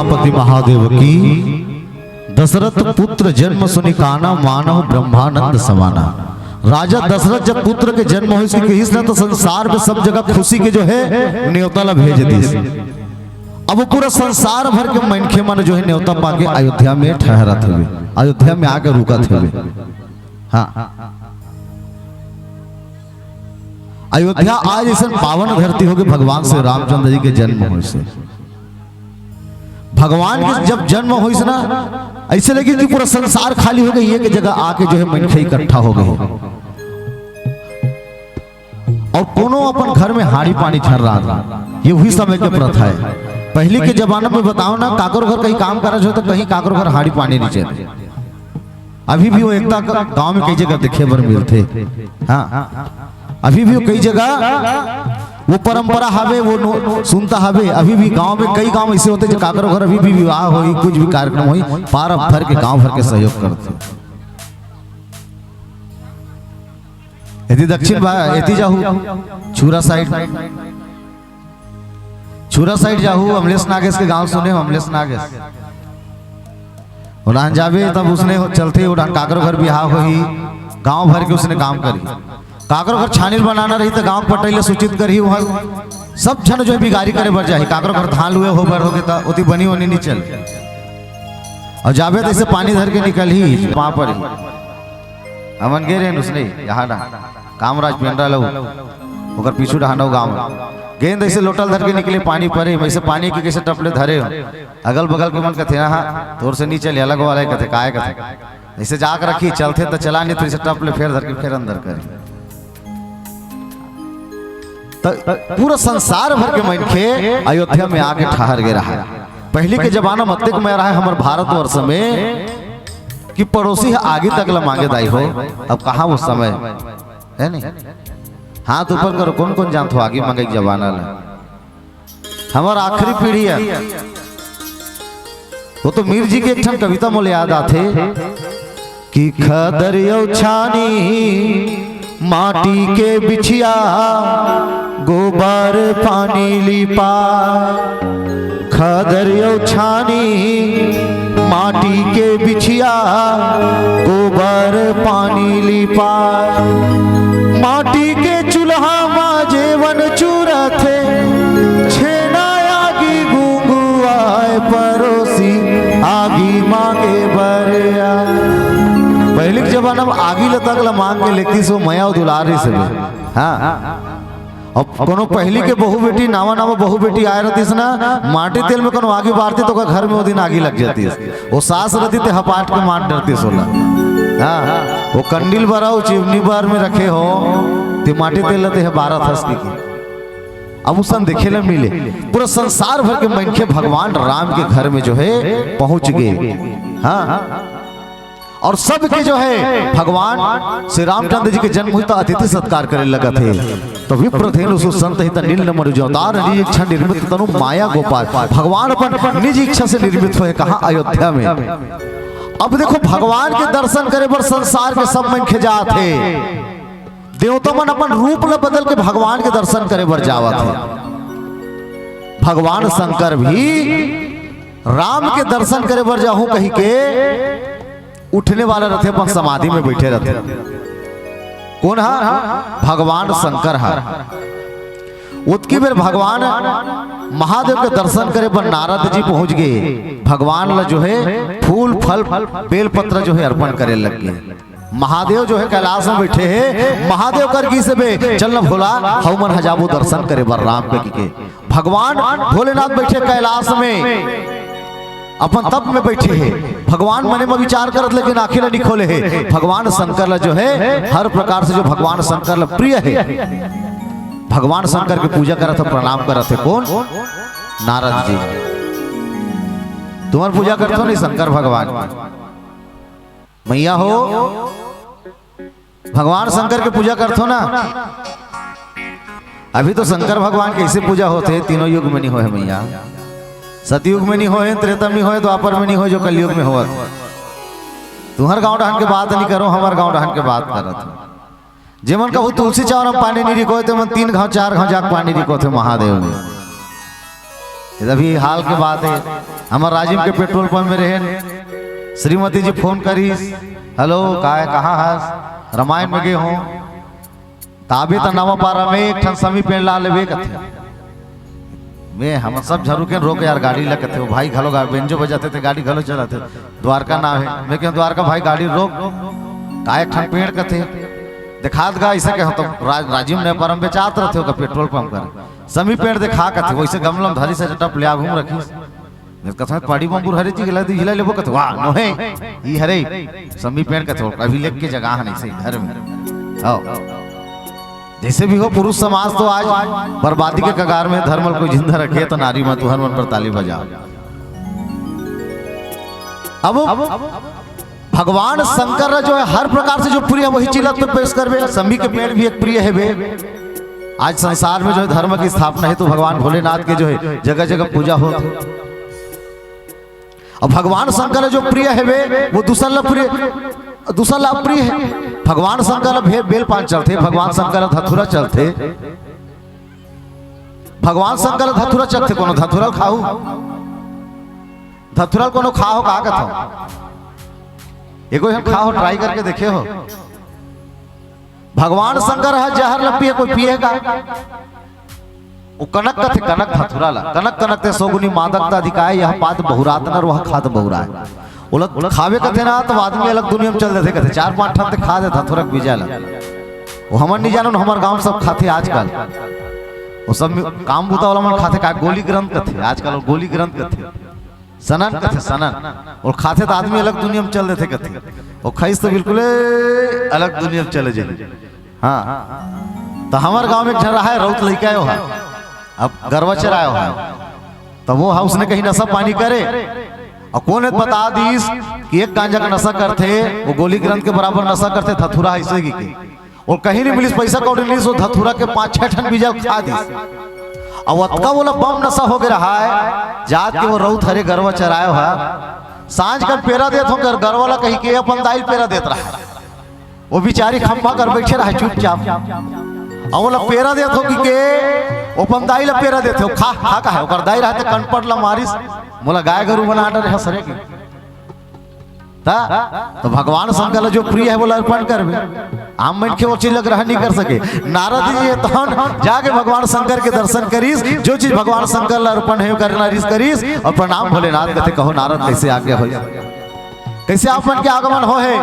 उमापति महादेव की। दशरथ पुत्र जन्म सुनि काना, मानव ब्रह्मानंद समाना। राजा दशरथ जब पुत्र के जन्म हो कहीस ना तो संसार में सब जगह खुशी के जो है न्योता ला भेज दी। अब वो पूरा संसार भर के मनखे मन जो है न्योता पाके अयोध्या में ठहरा थे, अयोध्या में आके रुका थे। हाँ, अयोध्या आज ऐसा पावन धरती हो गई भगवान श्री रामचंद्र जी के जन्म हो से। भगवान के जब जन्म हो ना ऐसे लगे कि पूरा संसार खाली हो गई, एक जगह आके जो है मनखे इकट्ठा हो गए और कोनो अपन घर में हाड़ी पानी छर रहा था। ये वही समय के प्रथा है। पहले के जमाने में बताओ ना, काकर घर कहीं काम कर रहे हो तो कहीं काकर घर हाड़ी पानी नीचे। अभी भी वो एकता गांव में कई जगह देखे बर मिलते। हाँ, अभी भी कई जगह वो परंपरा हवे, वो सुनता हवे। अभी भी गांव में कई गांव ऐसे होते जो काकर घर अभी भी विवाह हो, कुछ भी कार्यक्रम हो, पार भर के गांव भर के सहयोग करते। यदि दक्षिण यदि जाहू छुरा साइड जाहू, अमलेश नागेश के गांव सुने, अमलेश नागेश उड़ान जावे तब उसने चलते उड़ान काकर घर बिहार हो ही गांव भर के उसने काम करी। काकर घर छानील बनाना रही तो गांव पटैले सूचित करी, वहाँ सब जन जो है बिगारी करे बर जाए। काकर घर धान लुए हो बर हो गए तो उती बनी होनी नहीं चल, और जावे तो ऐसे पानी धर के निकल ही वहां पर ही अमन गे रहे उसने यहाँ ना कामराज पेंड्रा लो ओकर पीछू डहानो गाँव गेंद ऐसे लोटल धर के निकले पानी परे, वैसे पानी के कैसे टपले धरे हो। अगल बगल के मन कहते हाँ तोर से नीचे अलग वाला कहते काय कहते ऐसे जाकर रखी, चलते तो चला नहीं तो ऐसे टपले फेर धर के फिर अंदर करे। तो पूरा संसार भर के मनखे अयोध्या में आके ठहर गए रहा। पहले के जमाना मत्ते में रहा है हमारे भारतवर्ष में कि पड़ोसी आगे तक ला मांगे दाई हो। अब कहाँ वो समय है नहीं, हाथ ऊपर करो, कौन कौन जानते हो आगे मांगे जमाना ला। हमारा आखिरी पीढ़ी है वो तो मीर जी के एक कविता मोले याद आते कि खदरियो छानी माटी के बिछिया गोबर पानी लिपा। खदरियो छानी माटी के बिछिया गोबर पानी लिपा। माटी के चूल्हा माँ जेवन चूरथे छेना आगी गुंगुआए परोसी आगी मांगे बरिया। पहले के जमाना में आगी लतक ला मांग के लेती सो मया दुलारी से। हाँ, अब कोनो पहली के बहु बेटी नावा नावा बहु बेटी आए रहती ना माटी तेल में कोनो आगी बारती तो घर में वो दिन आगी लग जाती है। वो सास रहती थे हपाट के मार डरती सोला। हाँ, वो कंडील भराओ चिमनी बार में रखे हो तो माटी तेल लेते है 12 थस्ती की। अब उसन देखे न मिले। पूरा संसार भर के मनखे भगवान राम के घर में जो है पहुंच गए। हाँ, और सब के जो है भगवान श्री रामचंद्र जी के जन्म हुई तो अतिथि सत्कार करे लगा थे। तो विप्रथेन उसु संत हित नील नमर जो अवतार निज इच्छा निर्मित तनु माया गोपाल। भगवान अपन निज इच्छा से निर्मित हुए कहाँ अयोध्या में। अब देखो भगवान के दर्शन करे पर संसार के सब मन खिजा थे। देवता मन अपन रूप ल बदल के भगवान के दर्शन करे पर जावा थे। भगवान शंकर भी राम के दर्शन करे पर जाहू कही के उठने वाला रहते अपन समाधि में बैठे रहते। कौन है? भगवान शंकर है। उतकी बेर भगवान महादेव के दर्शन करे पर नारद जी पहुंच गए। भगवान ला जो है फूल फल बेल पत्र जो है अर्पण करे लग गए। महादेव जो है कैलाश में बैठे हैं। महादेव कर की से बे चल न भोला हवमन हजाबू दर्शन करे बर राम के। भगवान भोलेनाथ बैठे कैलाश में अपन तप में बैठे हैं। भगवान मने में विचार करत लेकिन आंखें नहीं खोले है। भगवान शंकर ला जो है हर प्रकार से जो भगवान शंकर ला प्रिय है। भगवान शंकर की पूजा करत थे, प्रणाम करत थे। कौन? नारद जी। तुम्हारी पूजा करते हो नहीं शंकर भगवान मैया हो। भगवान शंकर की पूजा करते हो ना। अभी तो शंकर भगवान कैसे पूजा होते हैं? तीनों युग में नहीं हो मैया। सतयुग में नहीं हो, त्रेता में हो, द्वापर में नहीं हो, जो कलयुग में हो। तुम्हार गांव डहन के बात नहीं करो, हमारे गांव डहन के बात करत। जेमन कहू तुलसी चावर हम पानी नहीं रिको थे, 3 घाव 4 घाव जाक पानी रिको थे महादेव में। अभी हाल के बात है हमार राजिम के पेट्रोल पंप में रहे श्रीमती जी फोन करी, हेलो कहाँ है, रामायण में गए हूँ ताबे तो नवा पारा में एक ठन समी पेड़ ला लेवे कथे मैं हम सब झरू के रोक यार गाड़ी लग कथे भाई घलो बेंजो बजाते थे गाड़ी घलो चलाते द्वारका ना है मैं क्यों द्वारका भाई गाड़ी रोक का एक ठन पेड़ कथे दिखात गा ऐसे कहो तो राजीव ने परम बेचात रहते हो का पेट्रोल पंप कर समी पेड़ दिखा कथे वैसे गमलम धरी से टप ले घूम रखी मैं कथा पाड़ी बम्बूर हरे जी गिला दी हिला लेबो कथे वाह नो है ई हरे समी पेड़ कथे अभी लेक के जगह नहीं सही घर में आओ जैसे भी हो पुरुष समाज तो आज बर्बादी के कगार में धर्मल को जिंदा रखे तो नारी मत हर मन पर ताली बजाओ। अब भगवान शंकर जो है हर प्रकार से जो प्रिय वही चिलत पे पेश करवे समी के पेड़ भी एक प्रिय है वे आज संसार में जो है धर्म की स्थापना है तो भगवान भोलेनाथ के जो है जगह जगह पूजा हो और भगवान शंकर जो प्रिय है वे वो दूसरा अप्रिय है। भगवान शंकर बेल पान चलते भगवान शंकर धतुरा चलते भगवान शंकर धतुरा चलते कोनो धतुरा खाऊ धतुरा कोनो खाओ का कथो एगो हम खाओ ट्राई करके देखे हो भगवान शंकर है जहर लपिए कोई पिएगा वो कनक कथे कनक धतुरा ला कनक कनक ते सोगुनी मादकता अधिकाय यह पाद बहुरात नर वह खाद बहुरा है उलग खावे कथे ना तो आदमी अलग दुनिया में चल देते कथे 4-5 ठन ते खा दे धतुरक बीजाला वो हमर नहीं जानन हमर गांव सब खाते आजकल वो सब काम बुता वाला मन खाते का गोली ग्रंथ कथे आजकल गोली ग्रंथ कथे सनन कथे सनन और खाते तो आदमी अलग दुनिया में चल देते कथे वो खाइस तो बिल्कुल अलग दुनिया में चले जाए। हाँ तो हमार गांव में एक जन रहा है रौत लइका आयो है अब गरवा चरायो है तो वो हाउस ने कहीं नशा पानी करे और कौन बता दीस कि एक गांजा का नशा करते वो गोली ग्रंथ के बराबर नशा करते धतुरा ऐसे की और कहीं नहीं मिली पैसा कौड़ी नहीं सो धतुरा के 5-6 ठन बीजा खा दी और अतका बोला बम नशा हो गया रहा है जात के वो रौत हरे गरवा चरायो है सांझ कर पेरा देत हो कर गरवाला कहीं के अपन दाइल पेरा देत रहा वो बेचारी खंभा कर बैठे रहा चुपचाप और बोला पेरा देत हो कि के ओपन दाई ला पेरा देते हो खा खा का है ओकर दाई रहते कनपट ला मारिस मोला गाय गरु बना डर हसरे की ता तो भगवान शंकर जो प्रिय है बोला अर्पण करबे आम मन के वो चीज लग रहा नहीं कर सके नारद जी तहन जाके भगवान शंकर के दर्शन करीस जो चीज भगवान शंकर ला अर्पण है करना रिस करीस और प्रणाम भोलेनाथ कहते कहो नारद कैसे आज्ञा हो कैसे आप मन के आगमन हो है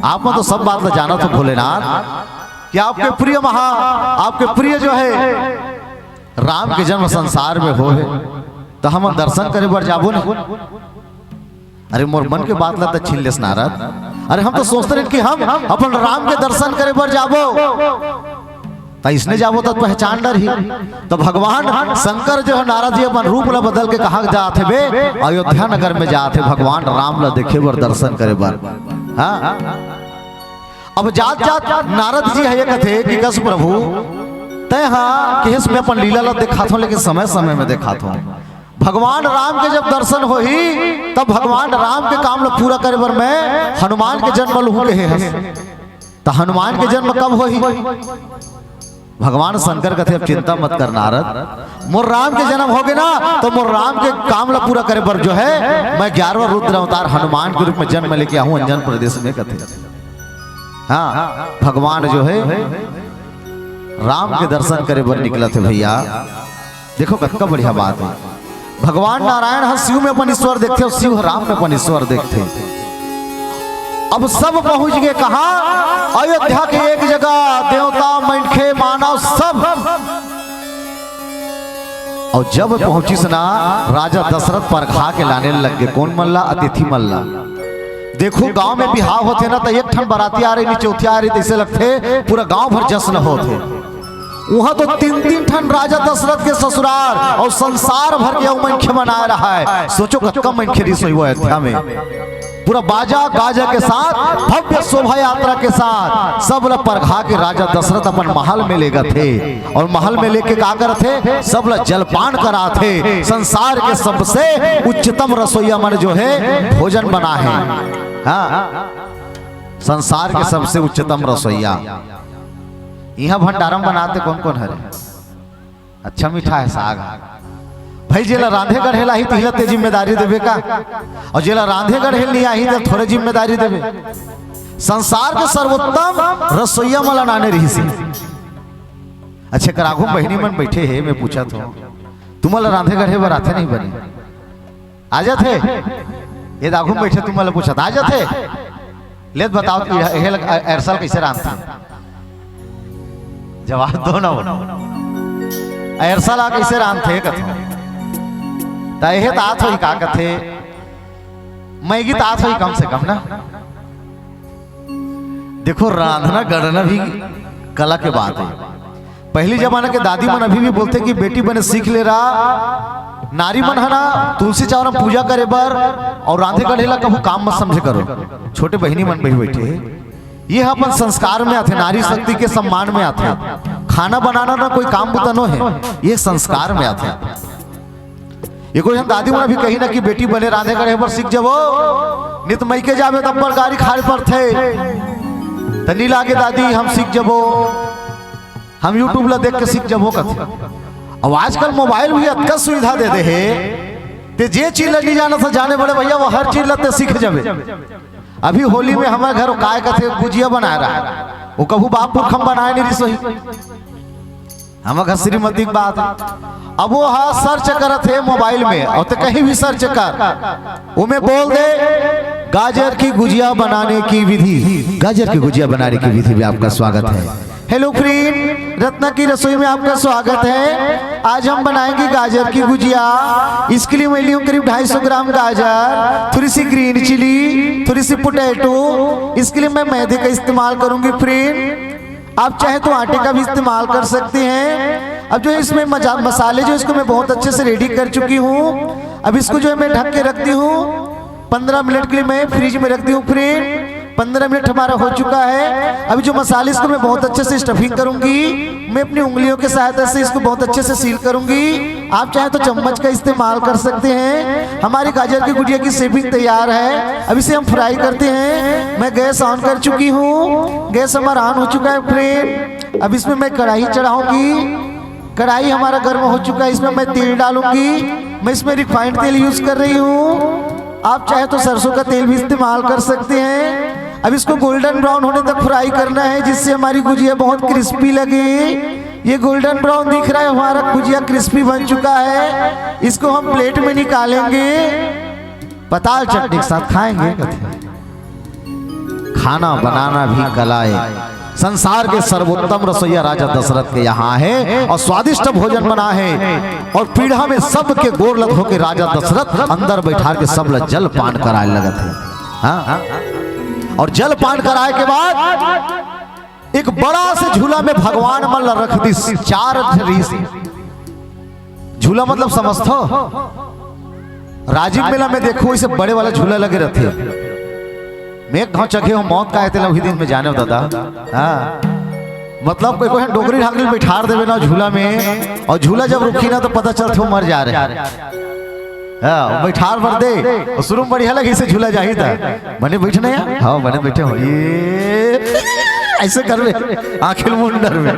आप तो सब बात ला जाना तो भोलेनाथ कि आपके प्रिय आपके प्रिय जो है राम के जन्म संसार में हो है तो हम दर्शन करे बर जाबो ना अरे मोर मन के बात ला तो छीन लेस नारद अरे हम तो सोचते रहे कि हम अपन राम के दर्शन करे बर जाबो तो इसने जाबो तो पहचान डर ही तो भगवान शंकर जो है नारद जी अपन रूप ला बदल के कहा जाते बे अयोध्या नगर में जाते भगवान राम ला देखे बर दर्शन करे बर। हाँ अब जात जात नारद जी है कथे कि कस प्रभु तय हाँ कि इसमें अपन लीला ला देखा था लेकिन समय समय में देखा था भगवान राम के जब दर्शन हो ही तब भगवान राम के काम ला पूरा करे बर मैं हनुमान के जन्म लहू के है तो हनुमान के जन्म कब हो ही भगवान शंकर कथे अब चिंता मत कर नारद मोर राम के जन्म हो गए ना तो मोर राम के काम ला पूरा करे बर जो है मैं 11वां रुद्र अवतार हनुमान के रूप में जन्म लेके आऊं अंजन प्रदेश में कथे। हाँ भगवान जो है राम के दर्शन करे बर निकला थे भैया देखो कितना बढ़िया बात है भगवान नारायण हर शिव में अपन ईश्वर देखते और शिव राम में अपन ईश्वर देखते। अब सब पहुंच गए कहा अयोध्या के एक जगह देवता मनखे मानव सब और जब पहुंची सना राजा दशरथ पर खा के लाने लग गए कौन मल्ला अतिथि मल्ला देखो गांव में बिहाव होते ना तो एक ठन बराती आ रही चौथी आ रही ऐसे लगते पूरा गांव भर जश्न होते वहां तो 3-3 ठन राजा दशरथ के ससुराल और संसार भर के मनखे मना रहा है सोचो कब मनखे रिस हुई अयोध्या में पूरा बाजा गाजा के साथ भव्य शोभा यात्रा के साथ सब लोग परखा के राजा दशरथ अपन महल में ले गए थे और महल में लेके क्या कर थे सब लोग जलपान करा थे संसार के सबसे उच्चतम रसोईया मन जो है भोजन बना है। हाँ संसार के सबसे उच्चतम रसोईया यहाँ भंडारम बनाते कौन कौन है अच्छा मीठा है साग भाई जेला रांधे गढ़े ला ही तिहला ते जिम्मेदारी देवे का, और जेला रांधे गढ़े नहीं आई तो थोड़े जिम्मेदारी देवे। संसार के सर्वोत्तम रसोईया मला नाने रही सी। अच्छे कराघू बहनी मन बैठे है, मैं पूछा तो तुम्हारा रांधे गढ़े बर आते नहीं बने, आ जाते ये दाघू बैठे, तुम्हारा पूछा था आ जाते, ले बताओ एरसल कैसे रांधते, जवाब दो ना। एरसल कैसे रांधते कथो तहे तात हो का कथे, मैगी तात हो कम से कम ना। देखो रांधना गढ़ना भी कला के बात है। पहली जमाना के दादी मन अभी भी बोलते कि बेटी बने सीख ले रहा, नारी मन है ना तुलसी चावल पूजा करे बर और रांधे गढ़ेला कभू काम मत समझे करो। छोटे बहनी मन भी बैठे ये अपन संस्कार में आते, नारी शक्ति के सम्मान में आते। खाना बनाना ना कोई काम बुतनो है, ये संस्कार में आते। ये कोई हम दादी मन अभी कही ना कि बेटी बने रांधे गढ़े पर सीख जाओ, नित मई के जावे तब पर गाड़ी खाए पर थे तनी लागे दादी हम सीख जाबो, हम यूट्यूब ला देख के सीख जाबो कथे। अब आजकल मोबाइल भी इतना सुविधा दे दे है, ते जे चीज नहीं जाना था जाने बड़े भैया वो हर चीज लते सीख जावे। अभी होली में हमारे घर काय कथे गुजिया बना रहा है, वो कभू बाप पुरखम बनाए नहीं रसोई, हमारे घर श्रीमती की बात है। अब वो हाँ सर्च करत है मोबाइल में, और तो कहीं भी सर्च कर वो में बोल दे गाजर की गुजिया बनाने की विधि। गाजर की गुजिया बनाने की विधि में आपका स्वागत है। हेलो फ्रेंड, रत्ना की रसोई में आपका स्वागत है। आज हम बनाएंगे गाजर की गुजिया। इसके लिए मैं ली हूँ करीब 250 ग्राम गाजर, थोड़ी सी ग्रीन चिली, थोड़ी सी पोटैटो। इसके लिए मैं मैदे का इस्तेमाल करूंगी फ्रेंड, आप चाहे तो आटे का भी इस्तेमाल कर सकते हैं। अब जो है इसमें मसाले जो इसको मैं बहुत अच्छे से रेडी कर चुकी हूँ। अब इसको जो है मैं ढक के रखती हूँ, 15 मिनट के लिए मैं फ्रिज में रखती हूँ फ्रेंड। 15 मिनट हमारा हो चुका है। अभी जो मसाले इसको मैं बहुत अच्छे से स्टफिंग करूंगी, मैं अपनी उंगलियों के सहायता से इसको बहुत अच्छे से सील करूंगी। आप चाहे तो चम्मच का इस्तेमाल कर सकते हैं। हमारी गाजर की गुजिया की शेपिंग तैयार है, अब इसे हम फ्राई करते हैं। मैं गैस ऑन कर चुकी हूँ, गैस हमारा ऑन हो चुका है फ्रेंड। अब इसमें मैं कढ़ाई चढ़ाऊंगी, कढ़ाई हमारा गर्म हो चुका है, इसमें मैं तेल डालूंगी। मैं इसमें रिफाइंड तेल यूज कर रही हूँ, आप चाहे तो सरसों का तेल भी इस्तेमाल कर सकते हैं। अब इसको गोल्डन ब्राउन होने तक फ्राई करना है, जिससे हमारी गुजिया बहुत क्रिस्पी लगे। ये गोल्डन ब्राउन दिख रहा है, हमारा गुजिया क्रिस्पी बन चुका है। इसको हम प्लेट में निकालेंगे, पताल चटनी के साथ खाएंगे। खाना बनाना भी कला है। संसार के सर्वोत्तम रसोईया राजा दशरथ के यहाँ है, और स्वादिष्ट भोजन बना है। और पीढ़ा में सबके गोर लग होके राजा दशरथ अंदर बैठा के सब जल पान कराए लगत है। हाँ? और जल पान कराए के बाद एक बड़ा से झूला में भगवान मन रख दी 4 धरी से। झूला मतलब समझतो, राजीव मेला में देखो इसे बड़े वाला झूला लगे रहते। मैं कहाँ चखे हूँ मौत का आते वही दिन में जाने हो दादा। हाँ मतलब कोई कोई डोगरी ढांगली बैठा देवे ना झूला में, और झूला जब रुकी ना तो पता चलते हो मर जा रहे। हाँ बैठार भर दे, शुरू में बढ़िया लगे इसे झूला जाही था। बने बैठने यार, हाँ बने बैठे हो, ये ऐसे कर रहे आखिर मुंडर में।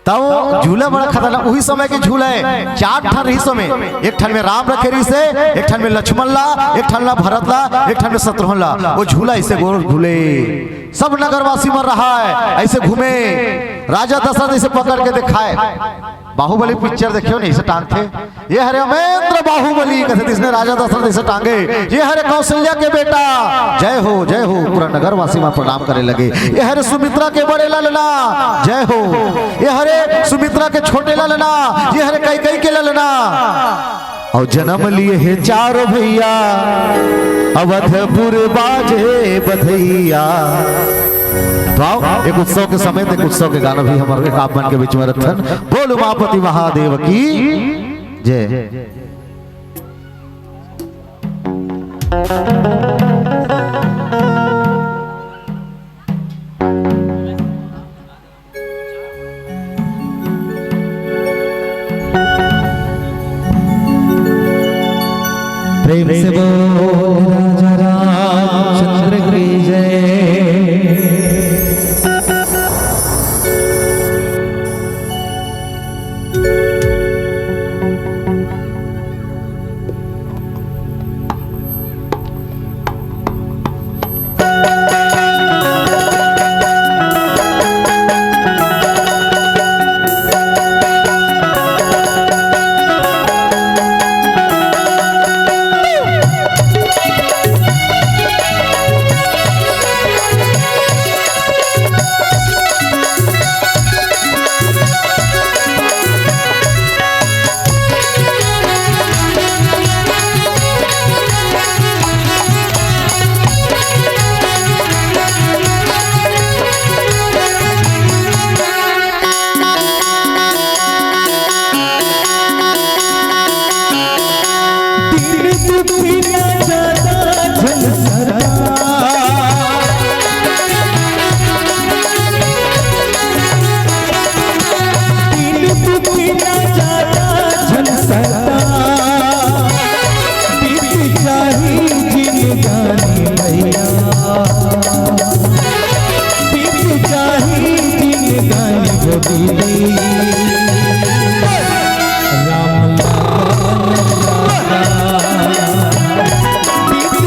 तब झूला बड़ा खतरनाक, वही समय के झूला है 4 ठन रही समय। एक ठन में राम रखे रही से, एक ठन में लक्ष्मण ला, एक ठन ला भरत ला, एक ठन में शत्रुघ्न ला। वो झूला ऐसे गोल घूले, सब नगरवासी मर रहा है, ऐसे घूमे। राजा दशरथ ऐसे पकड़ के दिखाए। बाहुबली पिक्चर देखियो नहीं, ऐसे टांग थे। ये हरे अमेंद्र बाहुबली कहते इसने राजा दशरथ ऐसे टांगे। ये हरे कौशल्या के बेटा, जय हो जय हो, पूरा नगरवासी में प्रणाम करे लगे। ये हरे सुमित्रा के बड़े ललना, जय हो। ये हरे सुमित्रा के छोटे ललना, ये हरे कैकेयी के ललना। और जन्म लिए है 4 भैया, अवधपुर बाजे बधैया। एक उत्सव के समय एक उत्सव के गाना भी हमारे आप बन के बीच में रखन। बोल उमापति महादेव की जय। प्रेम से बोल राजा रामचंद्र की जय। दुखी ना जाता झंझरा दुखी ना जाता झंझरा बीत जाही जिंदगानी भैया बीत जाही जिंदगानी गोदी राम लाला बीत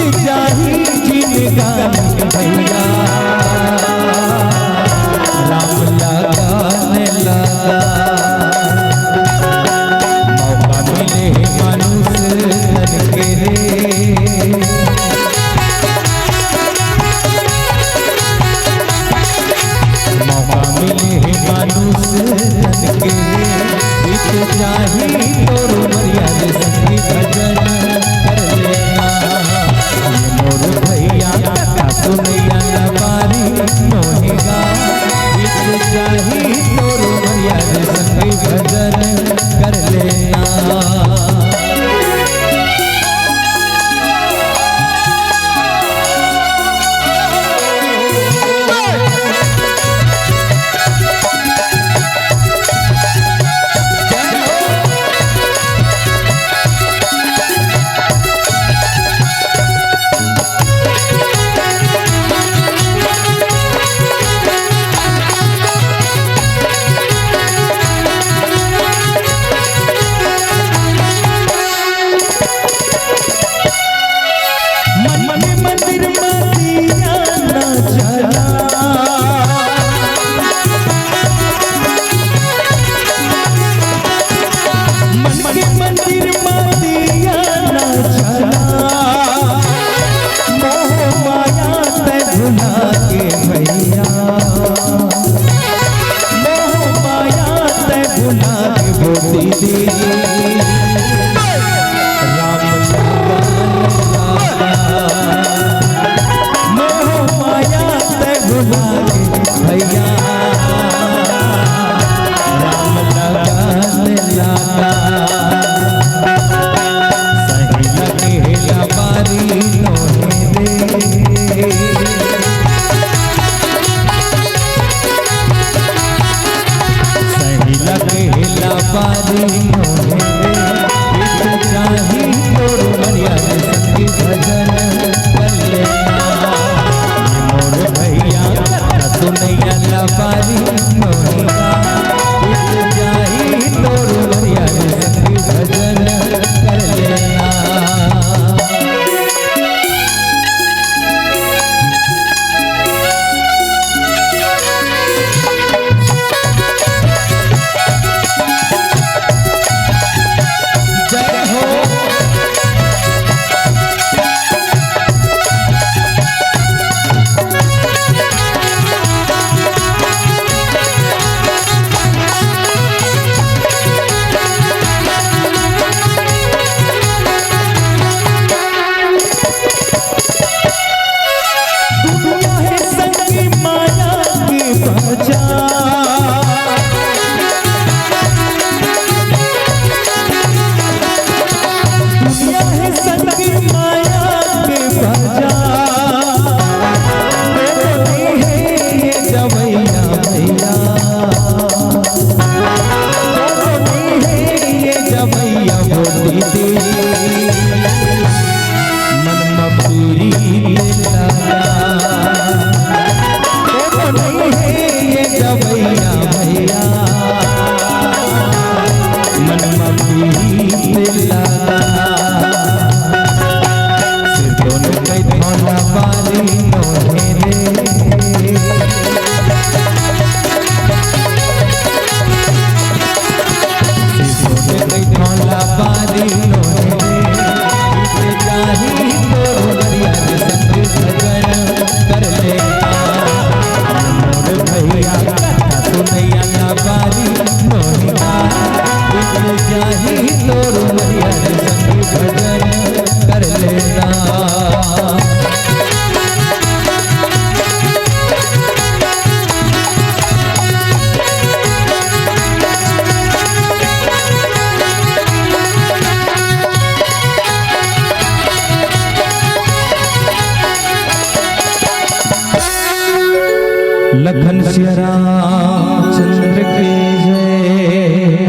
लखन सिया रामचंद्र की जय।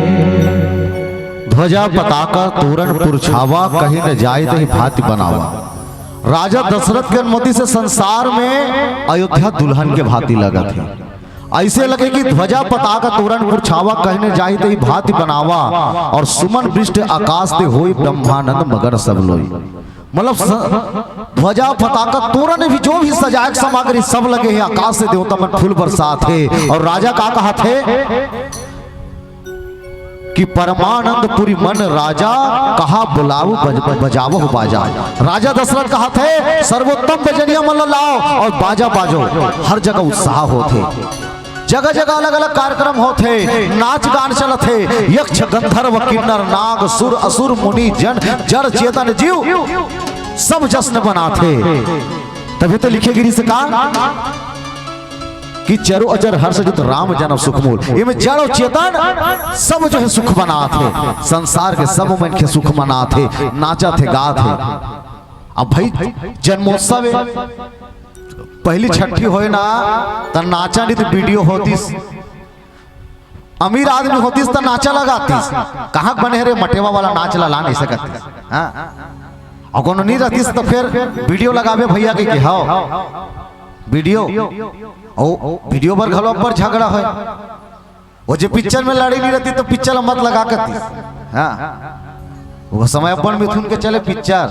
ध्वजा पताका तोरण पुरछावा, कहीं न जाए तही भांति बनावा। राजा दशरथ की अनुमति से संसार में अयोध्या दुल्हन के भांति लगा थे। ऐसे लगे कि ध्वजा पताका तोरण पुरछावा, कहीं न जाए तही भांति बनावा। और सुमन वृष्टि आकाश ते होई, ब्रह्मानंद मगर सब लोई। मतलब ध्वजा पताका तोरण भी जो भी सजायक सामग्री सब लगे हैं, आकाश से देवता मन फूल बरसात है। और राजा का कहा थे कि परमानंद पुरी मन राजा, कहा बुलाओ बजावो बाजा। राजा दशरथ कहा थे सर्वोत्तम बजनिया मन लाओ और बाजा बाजो। हर जगह उत्साह होते, जगह जगह अलग अलग कार्यक्रम होते, नाच गान चलते। यक्ष गंधर्व किन्नर नाग सुर असुर मुनि जन जड़ चेतन जीव सब जश्न बनाते। तभी तो लिखे गिरी से कहा कि चरो अजर हर्ष जुत राम जन्म सुखमूल। इनमें जड़ और चेतन सब जो है सुख बनाते, संसार के सब मन के सुख मनाते, नाचा थे गा थे। अब भाई जन्मोत्सव पहली छठी होए ना तो नाचा नहीं तो वीडियो होतीस। अमीर आदमी होतीस तो नाचा लगातीस। कहाँ बने रे मटेवा वाला नाच ला नहीं सकती। हाँ और कोनो नहीं रहतीस तो फिर वीडियो लगावे भैया के हाँ वीडियो वीडियो पर घलो पर झगड़ा है। वो जो पिक्चर में लड़ी नहीं रहती तो पिक्चर मत लगा करती। हाँ वो समय अपन मिथुन के चले पिक्चर,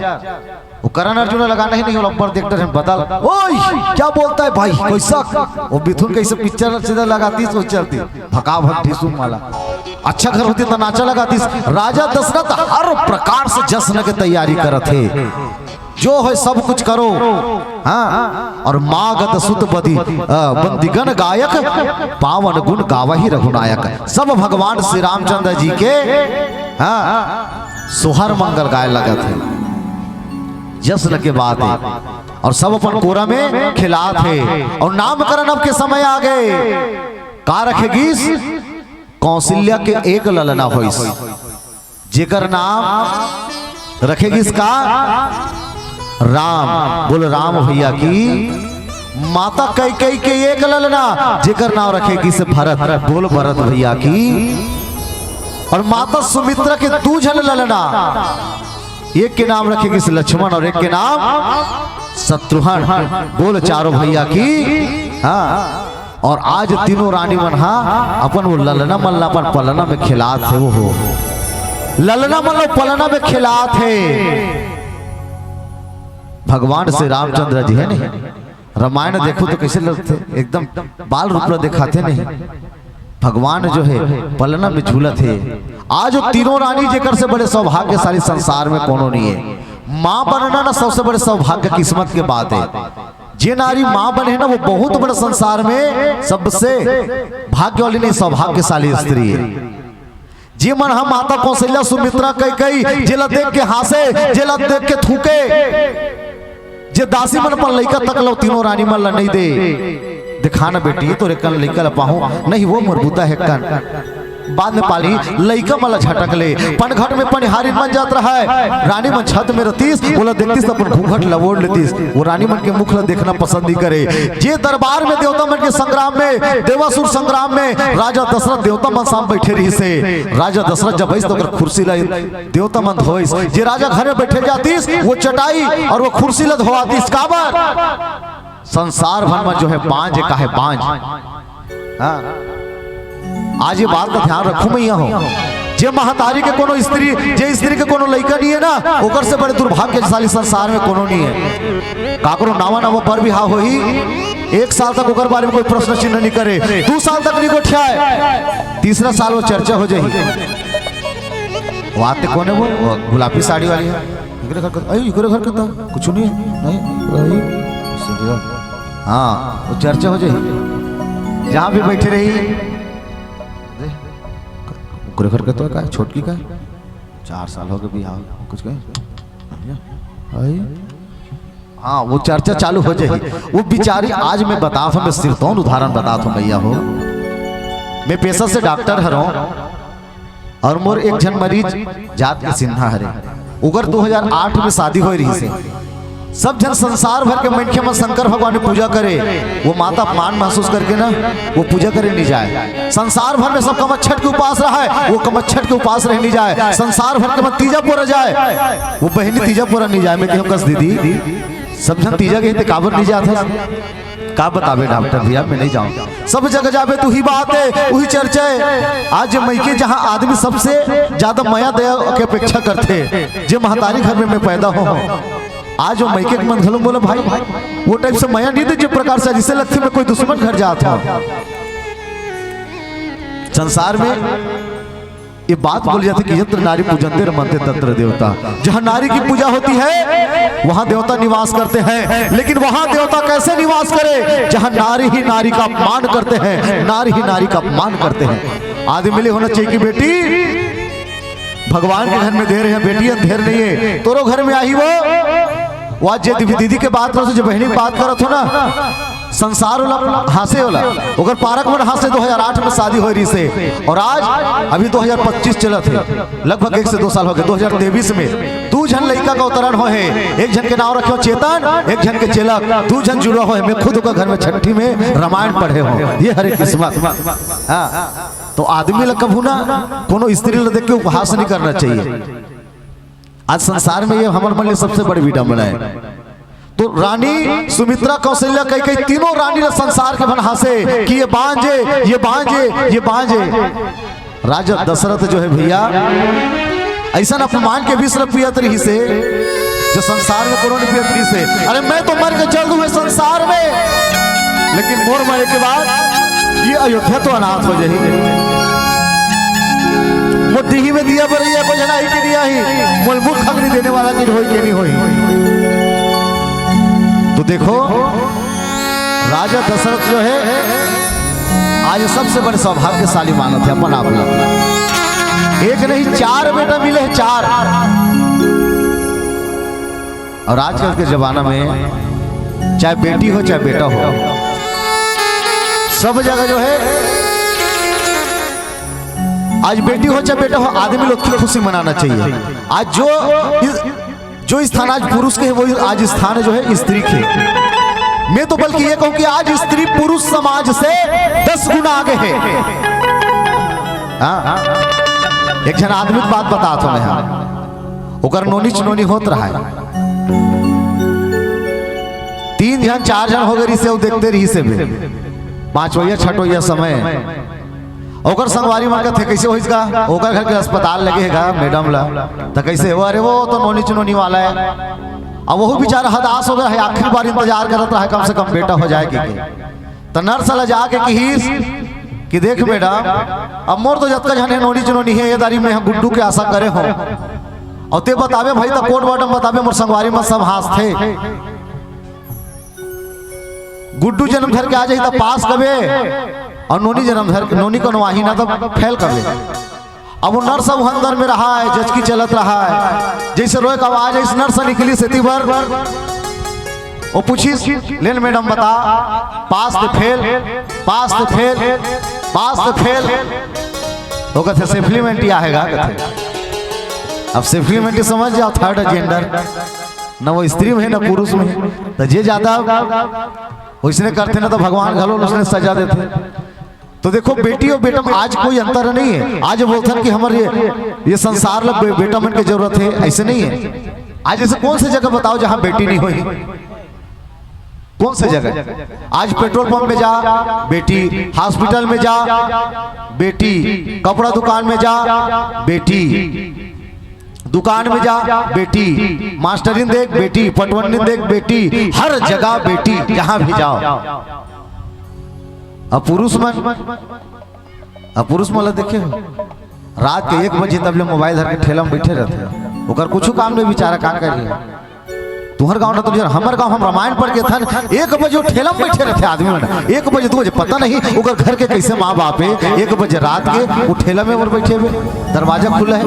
वो करण अर्जुन लगाना ही नहीं हो ऊपर देखते हैं बदल। ओए क्या बोलता है भाई कैसा, वो मिथुन कैसे पिक्चर सीधा लगाती सो चलती भका भट्टी सुन वाला। अच्छा घर होती तो नाचा लगाती। राजा दशरथ हर प्रकार से जश्न की तैयारी करत थे, जो है सब कुछ करो। हाँ और मागत सुत बदी बंदीगण गायक, पावन गुण गावही रघुनायक। सब भगवान श्री रामचंद्र जी के हाँ सोहर मंगल गाय लगा थे, जश्न के बाद और सब अपन कोरा में खिला थे। और नामकरण अब के समय आ गए। का रखेगी कौशल्या के एक ललना होई, जेकर नाम रखेगी इसका राम। बोल राम भैया की। माता कैकेयी के एक ललना, जेकर नाम रखेगी से भरत। बोल भरत भैया की। और माता सुमित्रा के दू झन ललना, एक के नाम रखेगी से लक्ष्मण और एक के नाम शत्रुघ्न। बोल चारों भैया की। हाँ और आज तीनों रानी मन अपन वो ललना मल्ला अपन पलना में खिलात है। वो हो ललना मल्ला पलना में खिलात है। भगवान श्री रामचंद्र जी है नहीं, रामायण देखो तो कैसे लगते, एकदम बाल रूप में दिखाते नहीं। भगवान जो है पलना में झूलत है। आज तीनों रानी जेकर से बड़े सौभाग्यशाली संसार में कोनो नहीं है। माँ बनना ना सबसे बड़े सौभाग्य किस्मत के बात है। जे नारी माँ बने ना वो बहुत बड़े संसार में सबसे भाग्य वाली नहीं सौभाग्यशाली स्त्री है। जे मन हम माता कौशल्या सुमित्रा कैकेयी जेला देख के हंसे, जेला देख के थूके, जे दासी मन पर लइका तक लो तीनों रानी मन ला नहीं दे दिखाना बेटी तो रेकन लइका ला पाहू नहीं वो मरबूता है कन। बाद में पाली लइका मला झटक ले, पनघट में पनिहारी मन जात रहा है। रानी मन छत में रतीस, बोला देखतीस तो अपन घूंघट लवोड़ लेतीस। वो रानी मन के मुख ला देखना पसंद ही करे। जे दरबार में देवता मन के संग्राम में, देवासुर संग्राम में राजा दशरथ देवता मन साम बैठे रही से। राजा दशरथ जब बैस तो कुर्सी ला देवता मन धोइस। जे राजा घर में बैठे जातीस वो चटाई और वो कुर्सी ला धोआतीस। काबर संसार भर में जो है पांच का है पांच। हाँ आज ये बात का ध्यान रखू मैं यहाँ जे महतारी के कोनो स्त्री, जे स्त्री के कोनो लड़का नहीं है ना, ओकर से बड़े दुर्भाग्यशाली संसार में कोनो नहीं है। काकरो नावा नावा पर भी हाँ होही, 1 साल तक ओकर बारे में कोई प्रश्न चिन्ह नहीं करे, 2 साल तक नहीं गोठियाए, 3रा साल वो चर्चा हो जाए। वो आते कौन है? वो गुलाबी साड़ी वाली है। घर करता कुछ नहीं नहीं। हाँ वो चर्चा हो जाए, जहाँ भी बैठे रही घर का तो का छोटकी का 4 साल हो गए भी। हाँ कुछ कहे हाँ वो चर्चा चालू हो जाए। वो बेचारी आज मैं बता मैं सिरतौन उदाहरण बता भैया हो। मैं पेशा से डॉक्टर हूँ और मोर एक जन मरीज जात के सिन्हा हरे उगर 2008 में शादी हो रही से। सब जन संसार भर के मनखे में शंकर भगवान की पूजा करे, वो माता अपमान महसूस करके ना वो पूजा करे नहीं जाए। संसार भर में सब कमच्छट के उपास रहा है, वो कमच्छट के उपास रह नहीं जाए। संसार भर के मत तीजा पूरा जाए, वो बहनी तीजा पूरा नहीं जाए। मैं कहूँ कस दीदी सब जन तीजा के काबर नहीं जाता, का बतावे डॉक्टर भैया मैं नहीं जाऊँ। सब जगह जावे तू ही बात है, वही चर्चा है। आज मैके जहाँ आदमी सबसे ज्यादा माया दया की अपेक्षा करते, जो महतारी घर में मैं पैदा हो, आज वो मैके मन घलो बोला भाई वो टाइप से माया नहीं दे जिस प्रकार से जिससे लगती में कोई दुश्मन घर जाता हो। संसार में ये बात बोली जाती है कि यत्र नारी पूजनते रमनते तत्र देवता। जहाँ नारी की पूजा होती है वहां देवता निवास करते हैं, लेकिन वहां देवता कैसे निवास करे जहाँ नारी ही नारी का अपमान करते हैं, नारी ही नारी का अपमान करते हैं। आदमी मिले होना चाहिए कि बेटी भगवान के घर में देर है, बेटी अंधेर नहीं है, तोरो घर में आई वो आज दीदी के बात करो, जो बहनी बात करत हो ना, संसार वाला हासे वाला अगर पारक में हासे 2008 में शादी हो रही से, और आज अभी 2025 चलत है, लगभग 1 से 2 साल हो गए। 2023 में 2 जन लड़का का अवतरण हो है, एक जन के नाम रखे हो चेतन, एक जन के चेलक, 2 जन जुड़ा हो है। मैं खुद का घर में छठी में रामायण पढ़े हो, ये हरे किस्मत। हाँ तो आदमी लग कभू ना कोनो स्त्री ल देख के उपहास नहीं करना चाहिए। आज संसार में ये हमारे मन सबसे बड़ी विडंबना है। तो रानी सुमित्रा कौशल्या कई तीनों रानी ने संसार के बन हासे कि ये बांझे ये बांझे ये बांझे। राजा दशरथ जो है भैया ऐसा अपमान के विश्व पियत रही से, जो संसार में कोनो पियत रही से, अरे मैं तो मर के चल दूं संसार में, लेकिन मोर मरे के बाद ये अयोध्या तो अनाथ हो जाएगी। मुट्ठी में दिया बरैया को जना ही दिया ही मोल मुख खगड़ी देने वाला दिन होई के नहीं होई। तो देखो राजा दशरथ जो है आज सबसे बड़े सौभाग्यशाली मानव थे अपन आप लोग। एक नहीं 4 बेटा मिले हैं, 4। और आजकल के जमाना में चाहे बेटी हो चाहे बेटा हो, सब जगह जो है आज बेटी हो चाहे बेटा हो, आदमी लोग की खुशी मनाना चाहिए। आज जो स्थान आज पुरुष के है वही आज स्थान जो है स्त्री के। मैं तो बल्कि ये कहूं कि आज स्त्री पुरुष समाज से 10 गुना आगे है। एक जन आदमी की बात बता तो मैं ओकर नोनी चनोनी होत रहा है, 3 जन 4 जन हो गए रिसे वो देखते रही से 5वां 6वां समय ओकर संगवारी मांगा थे कैसे होइस का ओकर घर के अस्पताल लगे है मैडम ला तो कैसे हो, अरे वो तो नोनी चुनोनी वाला है। अब वो बेचारा हदास हो गया है, आखिरी बार इंतजार करता है कम से कम बेटा हो जाए कि तो नर्स ला जाके कहीस कि देख मैडम अब मोर तो जतका जन है नोनी चुनोनी है ये दारी में हम गुड्डू के आशा करे हो, और ते बतावे भाई तो कोट बॉटम बतावे मोर संगवारी में सब हाथ थे। गुड्डू जन्म घर के आ जाए तो पास कबे और नोनी जन्म घर नोनी को नवाही ना तो फैल कबे। अब वो नर्स अब अंदर में रहा है, जचकी चलत रहा है, जैसे रोए का आवाज इस नर्स निकली सेती भर वो पूछी लेन मैडम बता पास तो फेल पास तो फेल पास तो फेल तो कहते सेफ्लीमेंट ही आएगा कहते। अब सेफ्लीमेंट समझ जाओ थर्ड जेंडर, न वो स्त्री में है न पुरुष में, तो जे ज्यादा उसने करते ना तो भगवान घलो उसने सजा देते। तो देखो बेटी और बेटा में आज कोई अंतर नहीं है। आज बोलते हैं कि हमारे ये संसार लग बेटा मन की जरूरत है, ऐसे नहीं है। आज ऐसे कौन सी जगह बताओ जहां बेटी नहीं हुई, कौन सी जगह? आज पेट्रोल पंप में जा बेटी, हॉस्पिटल में जा बेटी, कपड़ा दुकान में जा बेटी, दुकान में जा बेटी, मास्टरिन देख बेटी, पटवनी देख बेटी, हर जगह बेटी, जहां भी जाओ। अब पुरुष मन देखे रात के 1 बजे तब मोबाइल धर के ठेला में बैठे रहते, ओकर कुछ काम नहीं बेचारा काम करिए। तुम्हारे गाँव ना तो हमारे गाँव हम रामायण पढ़ के था 1 बजे ठेला में बैठे रहते आदमी में, 1 बजे 2 बजे पता नहीं ओकर घर के कैसे माँ बाप है, 1 बजे रात के वो ठेला में बैठे हुए, दरवाजा खुला है।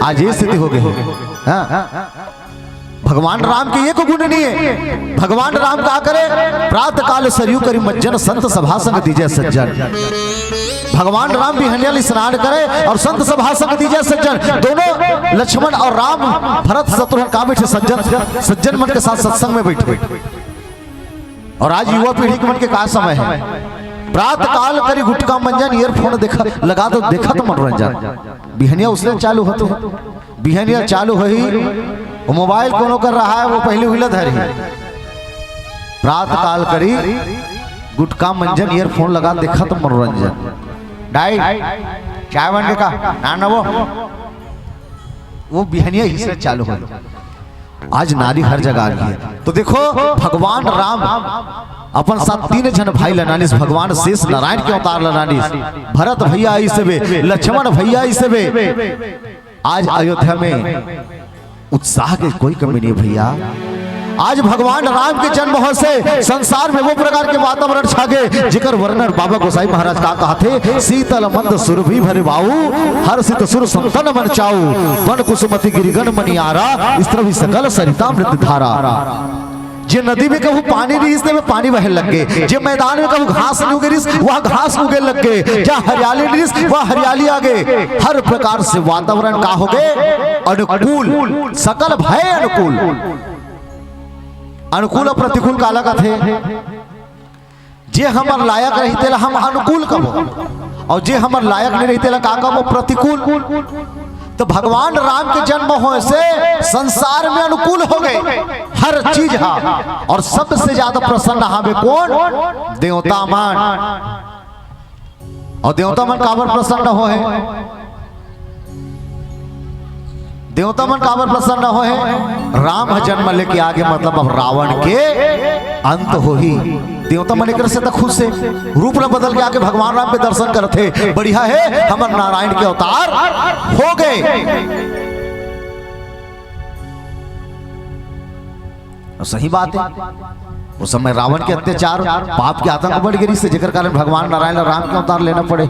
आज ये स्थिति हो गई। भगवान राम के एक गुण नहीं है। भगवान राम कहा करे प्रातः काल सरयू करी मज्जन संत सभा संग दीजिए सज्जन। भगवान राम भी हनियल स्नान करे और संत सभा संग दीजिए सज्जन। दोनों लक्ष्मण और राम भरत शत्रुघ्न कहाँ बैठे? सज्जन मन के साथ सत्संग में बैठे। और आज युवा पीढ़ी के मन के कहा समय है? प्रातः काल करी गुटका मंजन ईयरफोन देखा लगा तो देखा तो मनोरंजन। बिहनिया उसने चालू होते बिहनिया चालू हो ही वो मोबाइल कोनो कर रहा है वो पहले हुई धरी। प्रातः काल करी गुटका मंजन ईयरफोन लगा देखा तो मनोरंजन। डाई चाय बनने का ना वो बिहनिया ही से चालू हो। आज नारी हर जगह आ गई है। तो देखो भगवान राम अपन साथ 3 जन भाई लनानिस, भगवान शेष नारायण के अवतार लनानिस, भरत भैया इसबे, लक्ष्मण भैया इसबे। आज अयोध्या में उत्साह के कोई कमी नहीं भैया। आज भगवान राम के जन्म हो से संसार में वो प्रकार के वातावरण छागे जिकर वर्णन बाबा गोसाई महाराज का कहा थे। शीतल मंद सुरभि भरे बाऊ, हर सित सुर संतन मन चाऊ, वन कुसुमति गिरिगन मनियारा, स्त्रवि सकल सरिता मृत धारा। जे नदी में कहूँ पानी नहीं इसने में पानी बहन लग गए, जे मैदान में कहूँ घास नहीं उगे रिस वह घास उगे लग गए, जहाँ हरियाली नहीं रिस वह हरियाली आ गए। हर प्रकार से वातावरण का हो गए अनुकूल, सकल भय अनुकूल। अनुकूल और प्रतिकूल काला का थे। जे हमर लायक रही तेला हम अनुकूल कबो, और जे हमर लायक नहीं रही तेला का कबो प्रतिकूल। तो भगवान राम के जन्म होने से संसार में अनुकूल हो गए हर चीज। हाँ, और सबसे ज्यादा प्रसन्न हावे कौन? देवता मन। और देवता मन काबर प्रसन्न हो है? देवता मन काबर प्रसन्न हो है? राम जन्म लेके आगे मतलब अब रावण के अंत हो ही। देवता मन एक से तक खुद से रूप न बदल के आके भगवान राम पे दर्शन करते। बढ़िया है हमर नारायण के अवतार हो गए। सही बात है। उस समय रावण के अत्याचार पाप के आतंक बढ़ गई से जेकर कारण भगवान नारायण राम के अवतार लेना पड़े।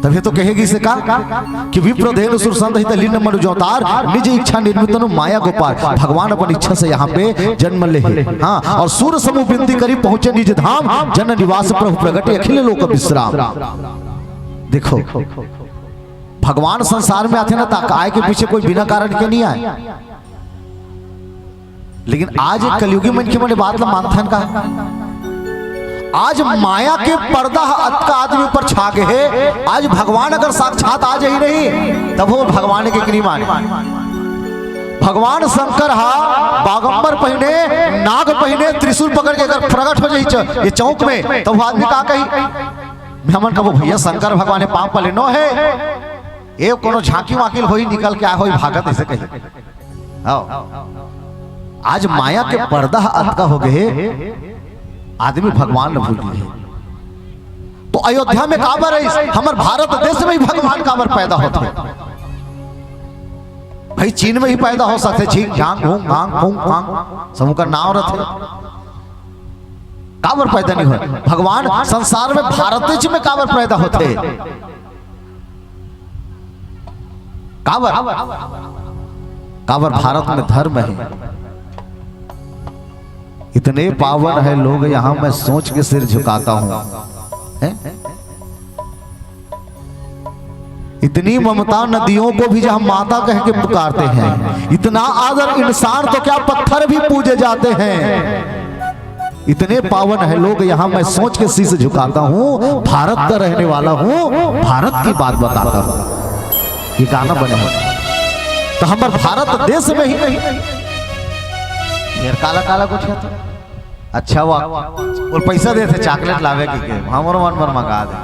तभी तो कहेगी से का कि विप्रदेन सुरसंध हित लीन मनुज अवतार, निज इच्छा निर्मितनु माया गोपाल। भगवान अपन इच्छा से यहाँ पे जन्म ले। हाँ, और सूर समूह विनती करी पहुंचे निज धाम, जन निवास प्रभु प्रगटे अखिल लोक विश्राम। देखो भगवान संसार में आते ना ताक आए के पीछे कोई बिना कारण के नहीं आए। लेकिन आज एक कलयुगी मन के मैंने बात ला मानथन का आज माया के पर्दा अतका आदमी पर छा गए है। आज भगवान अगर साक्षात आ जाए नहीं तब वो भगवान के कृपा भगवान शंकर बागंबर पहने, नाग पहने, त्रिशूल पकड़ के अगर प्रकट हो जाए ये चौक में तो वो आदमी का कही हमन कहो भैया शंकर भगवान ने पाप पले नो है ये कोनो झांकी वाकिल होई निकल के आ होई भागत ऐसे कही। आज माया के पर्दा अतका हो गए आदमी भगवान न भूल गए। तो अयोध्या में काबर है हमारे भारत देश में ही भगवान काबर पैदा होते। भाई चीन में ही पैदा हो सकते छींक झांग घूंग भांग फूंग फांग समूह का नाम रखे काबर पैदा नहीं हो। भगवान संसार में भारत देश में काबर पैदा होते। काबर भारत में धर्म है इतने पावन है लोग यहाँ मैं सोच के सिर झुकाता हूं। इतनी ममता नदियों को भी जब हम माता कह के पुकारते हैं, इतना आदर इंसान तो क्या पत्थर भी पूजे जाते हैं। इतने पावन है लोग यहाँ मैं सोच के शीश झुकाता हूँ। भारत का रहने वाला हूँ, भारत की बात बताता हूँ। ये गाना बने तो हमारे भारत देश में ही नहीं फिर काला काला कुछ है तो अच्छा वाह और पैसा देते चॉकलेट लावे की के हमारे मन पर मंगा दे।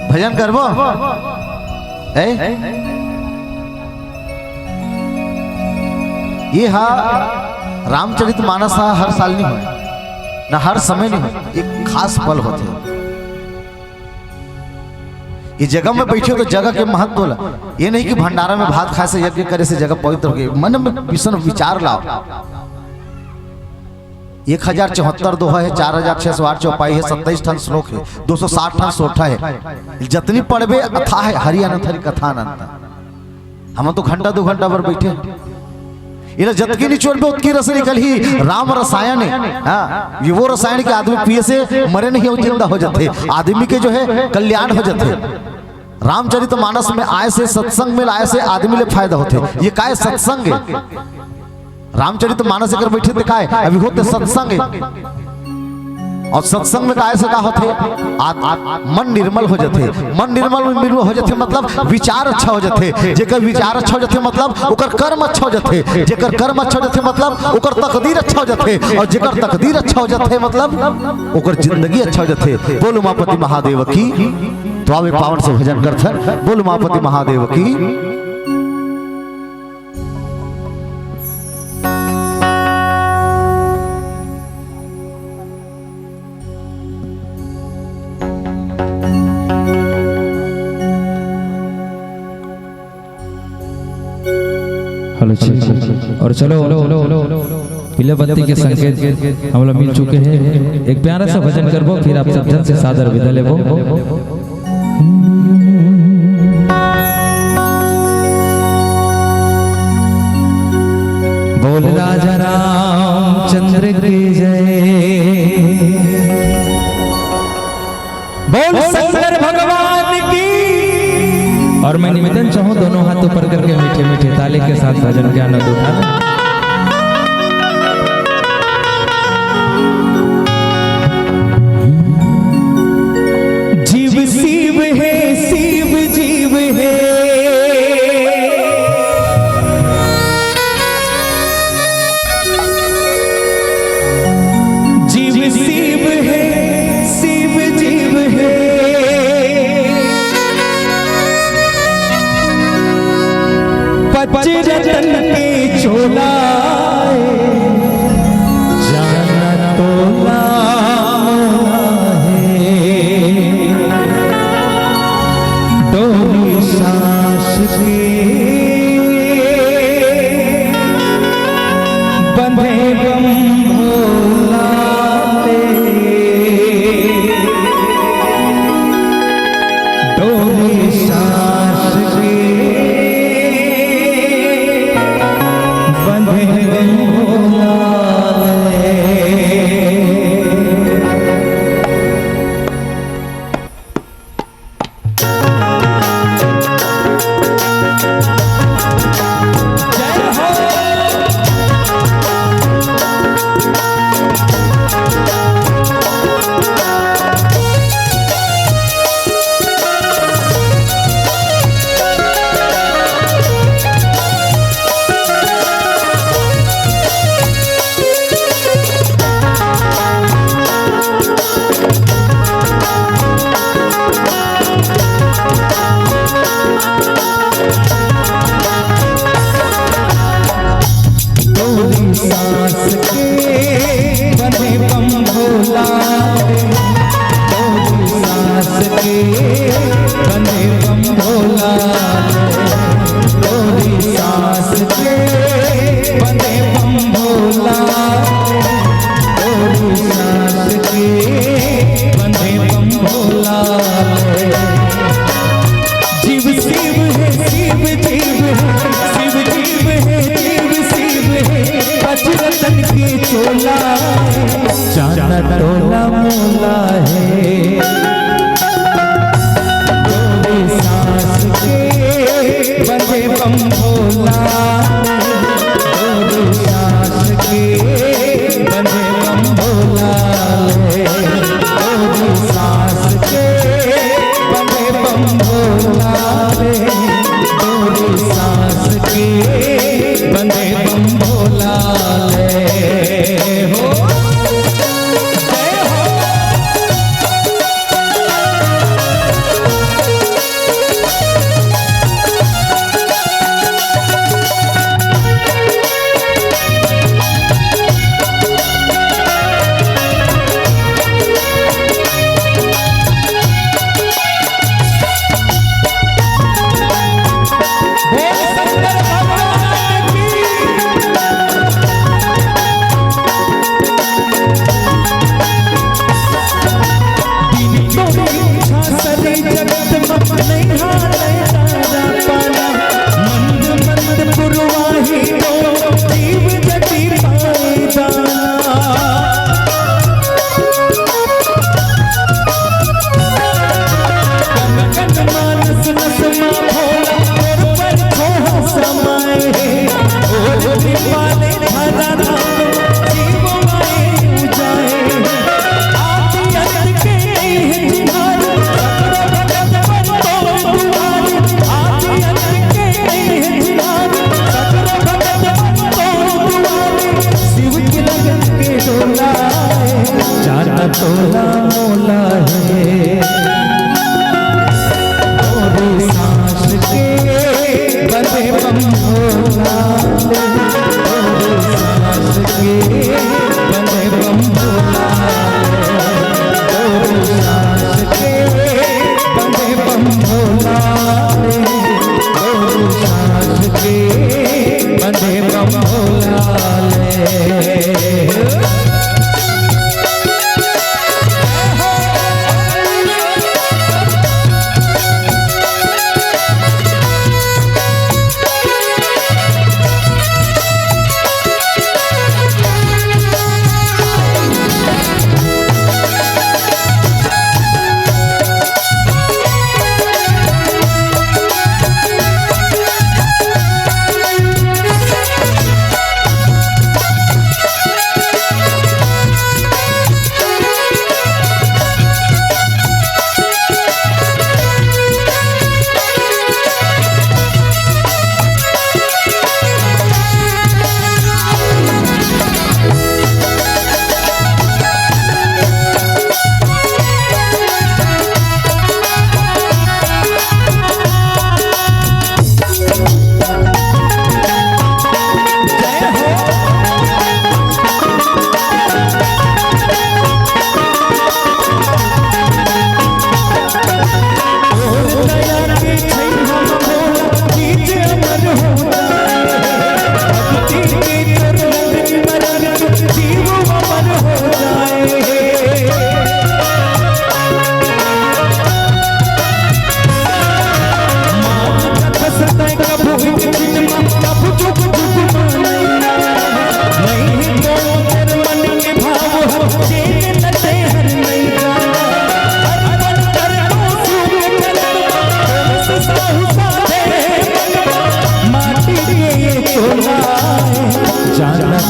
भजन करबो ये रामचरितमानस हर साल नहीं हो ना हर समय नहीं हो, एक खास पल होते हैं। ये जगह में बैठे तो जगह के महत्व बोला ये नहीं कि भंडारा में भात खाए से यज्ञ करे से जगह पवित्र हो गई। मन में विषण विचार लाओ 1074 दोहा है, 4608 चौपाई है, 27 ठन श्लोक है, 260 ठन सोठा है। जितनी पढ़बे अथा है, हरि अनंत हरि कथा अनंत। हम तो घंटा 2 घंटा पर बैठे इला जतकी निचोड़ पे उतकी रस निकल ही। राम रसायन है, हाँ, ये वो रसायन के आदमी पिए से मरे नहीं, जिंदा हो जाते, आदमी के जो है कल्याण हो जाते। रामचरितमानस में आए से, सत्संग में आए से आदमी ले फायदा होते। ये काय सत्संग है, रामचरितमानस अगर बैठे तो काय अभी होते सत्संग है। और सत्संग में काय से का होते, मन निर्मल हो जाते। मन निर्मल हो जाते मतलब विचार अच्छा हो जाते। जेकर विचार अच्छा हो जाते मतलब ओकर कर्म अच्छा हो जाते। जेकर कर्म अच्छा हो जाते मतलब ओकर तकदीर अच्छा हो जाते। और जेकर तकदीर अच्छा हो जाते मतलब ओकर जिंदगी अच्छा हो जाते। बोलो उमापति महादेव की। तो आवे पावन से भजन करथन। बोलो उमापति महादेव की। हेलो और चलो पीले बत्ती के संकेत हम लोग मिल चुके हैं। एक प्यारा सा भजन करबो, फिर आप सब जन से सादर विदा लेबो। बोल राजा रामचंद्र की जय, बोल शंकर भगवान की। और मैं निवेदन चाहूँ दोनों हाथ ऊपर करके मीठे मीठे ताली के साथ भजन के आनंद उठाना। जीव शिव है, शिव जीव है, जीव शिव है, शिव जीव है। रतन के चोला जाना तोला है, डोली सांस के बंधे गम भोला डोली सांस के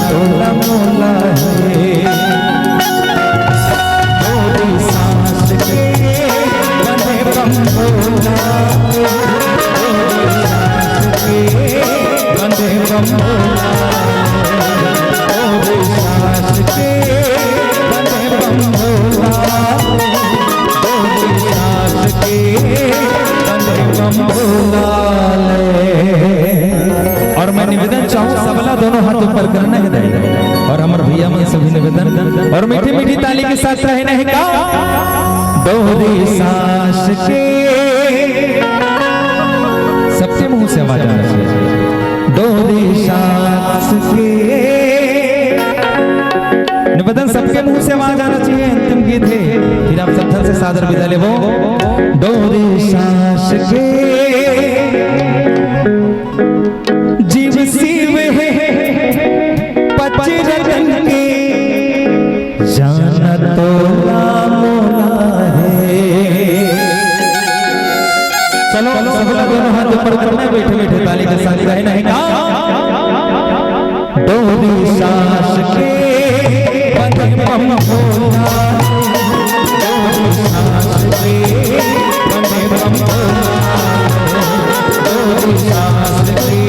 तोला मोला है थोड़ी सांस के बंधे बम भोला बंधे बम भोला थोड़ी सांस के बंधे बम भोला थोड़ी सांस के बंधे बम भोला। और मैं निवेदन चाहूँ सबला दोनों हाथ ऊपर करना है दाई और हमारे भैया मन सभी निवेदन और मीठी मीठी ताली के साथ रहना है का दोहरी सांस के सबके मुंह से आवाज आना चाहिए दोहरी सांस के निवेदन सबके मुंह से आवाज आना चाहिए अंतिम गीत है फिर आप सब से सादर विदा लेबो दोहरी सांस के जीव शिव है पचरन के जान तोला मोला है। चलो सब लोग दोनों हाथ ऊपर करना बैठे बैठे ताली के साथ रहना है का दोहरी सांस के बंधे बम भोला दोहरी सांस के बंधे बम भोला दोहरी सांस के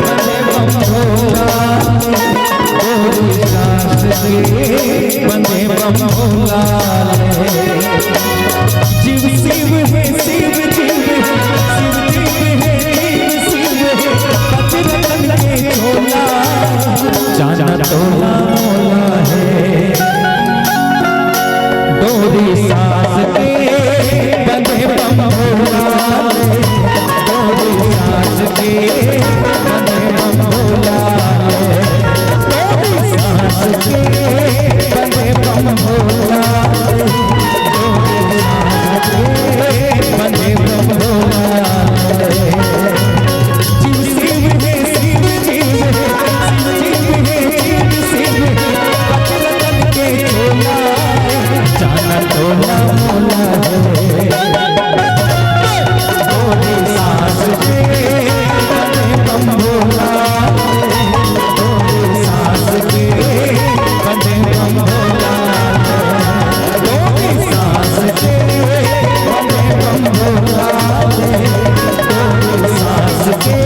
बंधे बम भोला दोहरी सांस के बंधे बम भोला। जीव शिव है शिव जीव शिव जीव है जीव शिव है पचरन के झोला जाना तोला मोला है दोहरी सांस के बंधे बम भोला दोहरी सांस के बंधे बम भोला दोहरी सांस के बंधे बम भोला दोहरी सांस के बंधे बम भोला। जीव शिव है शिव जीव है शिव जीव है जीव शिव है पचरन के झोला जाना तोला मोला है दोहरी सांस के बंधे बम भोला दोहरी सांस के बंधे बम भोला दोहरी सांस के बंधे बम भोला दोहरी सांस के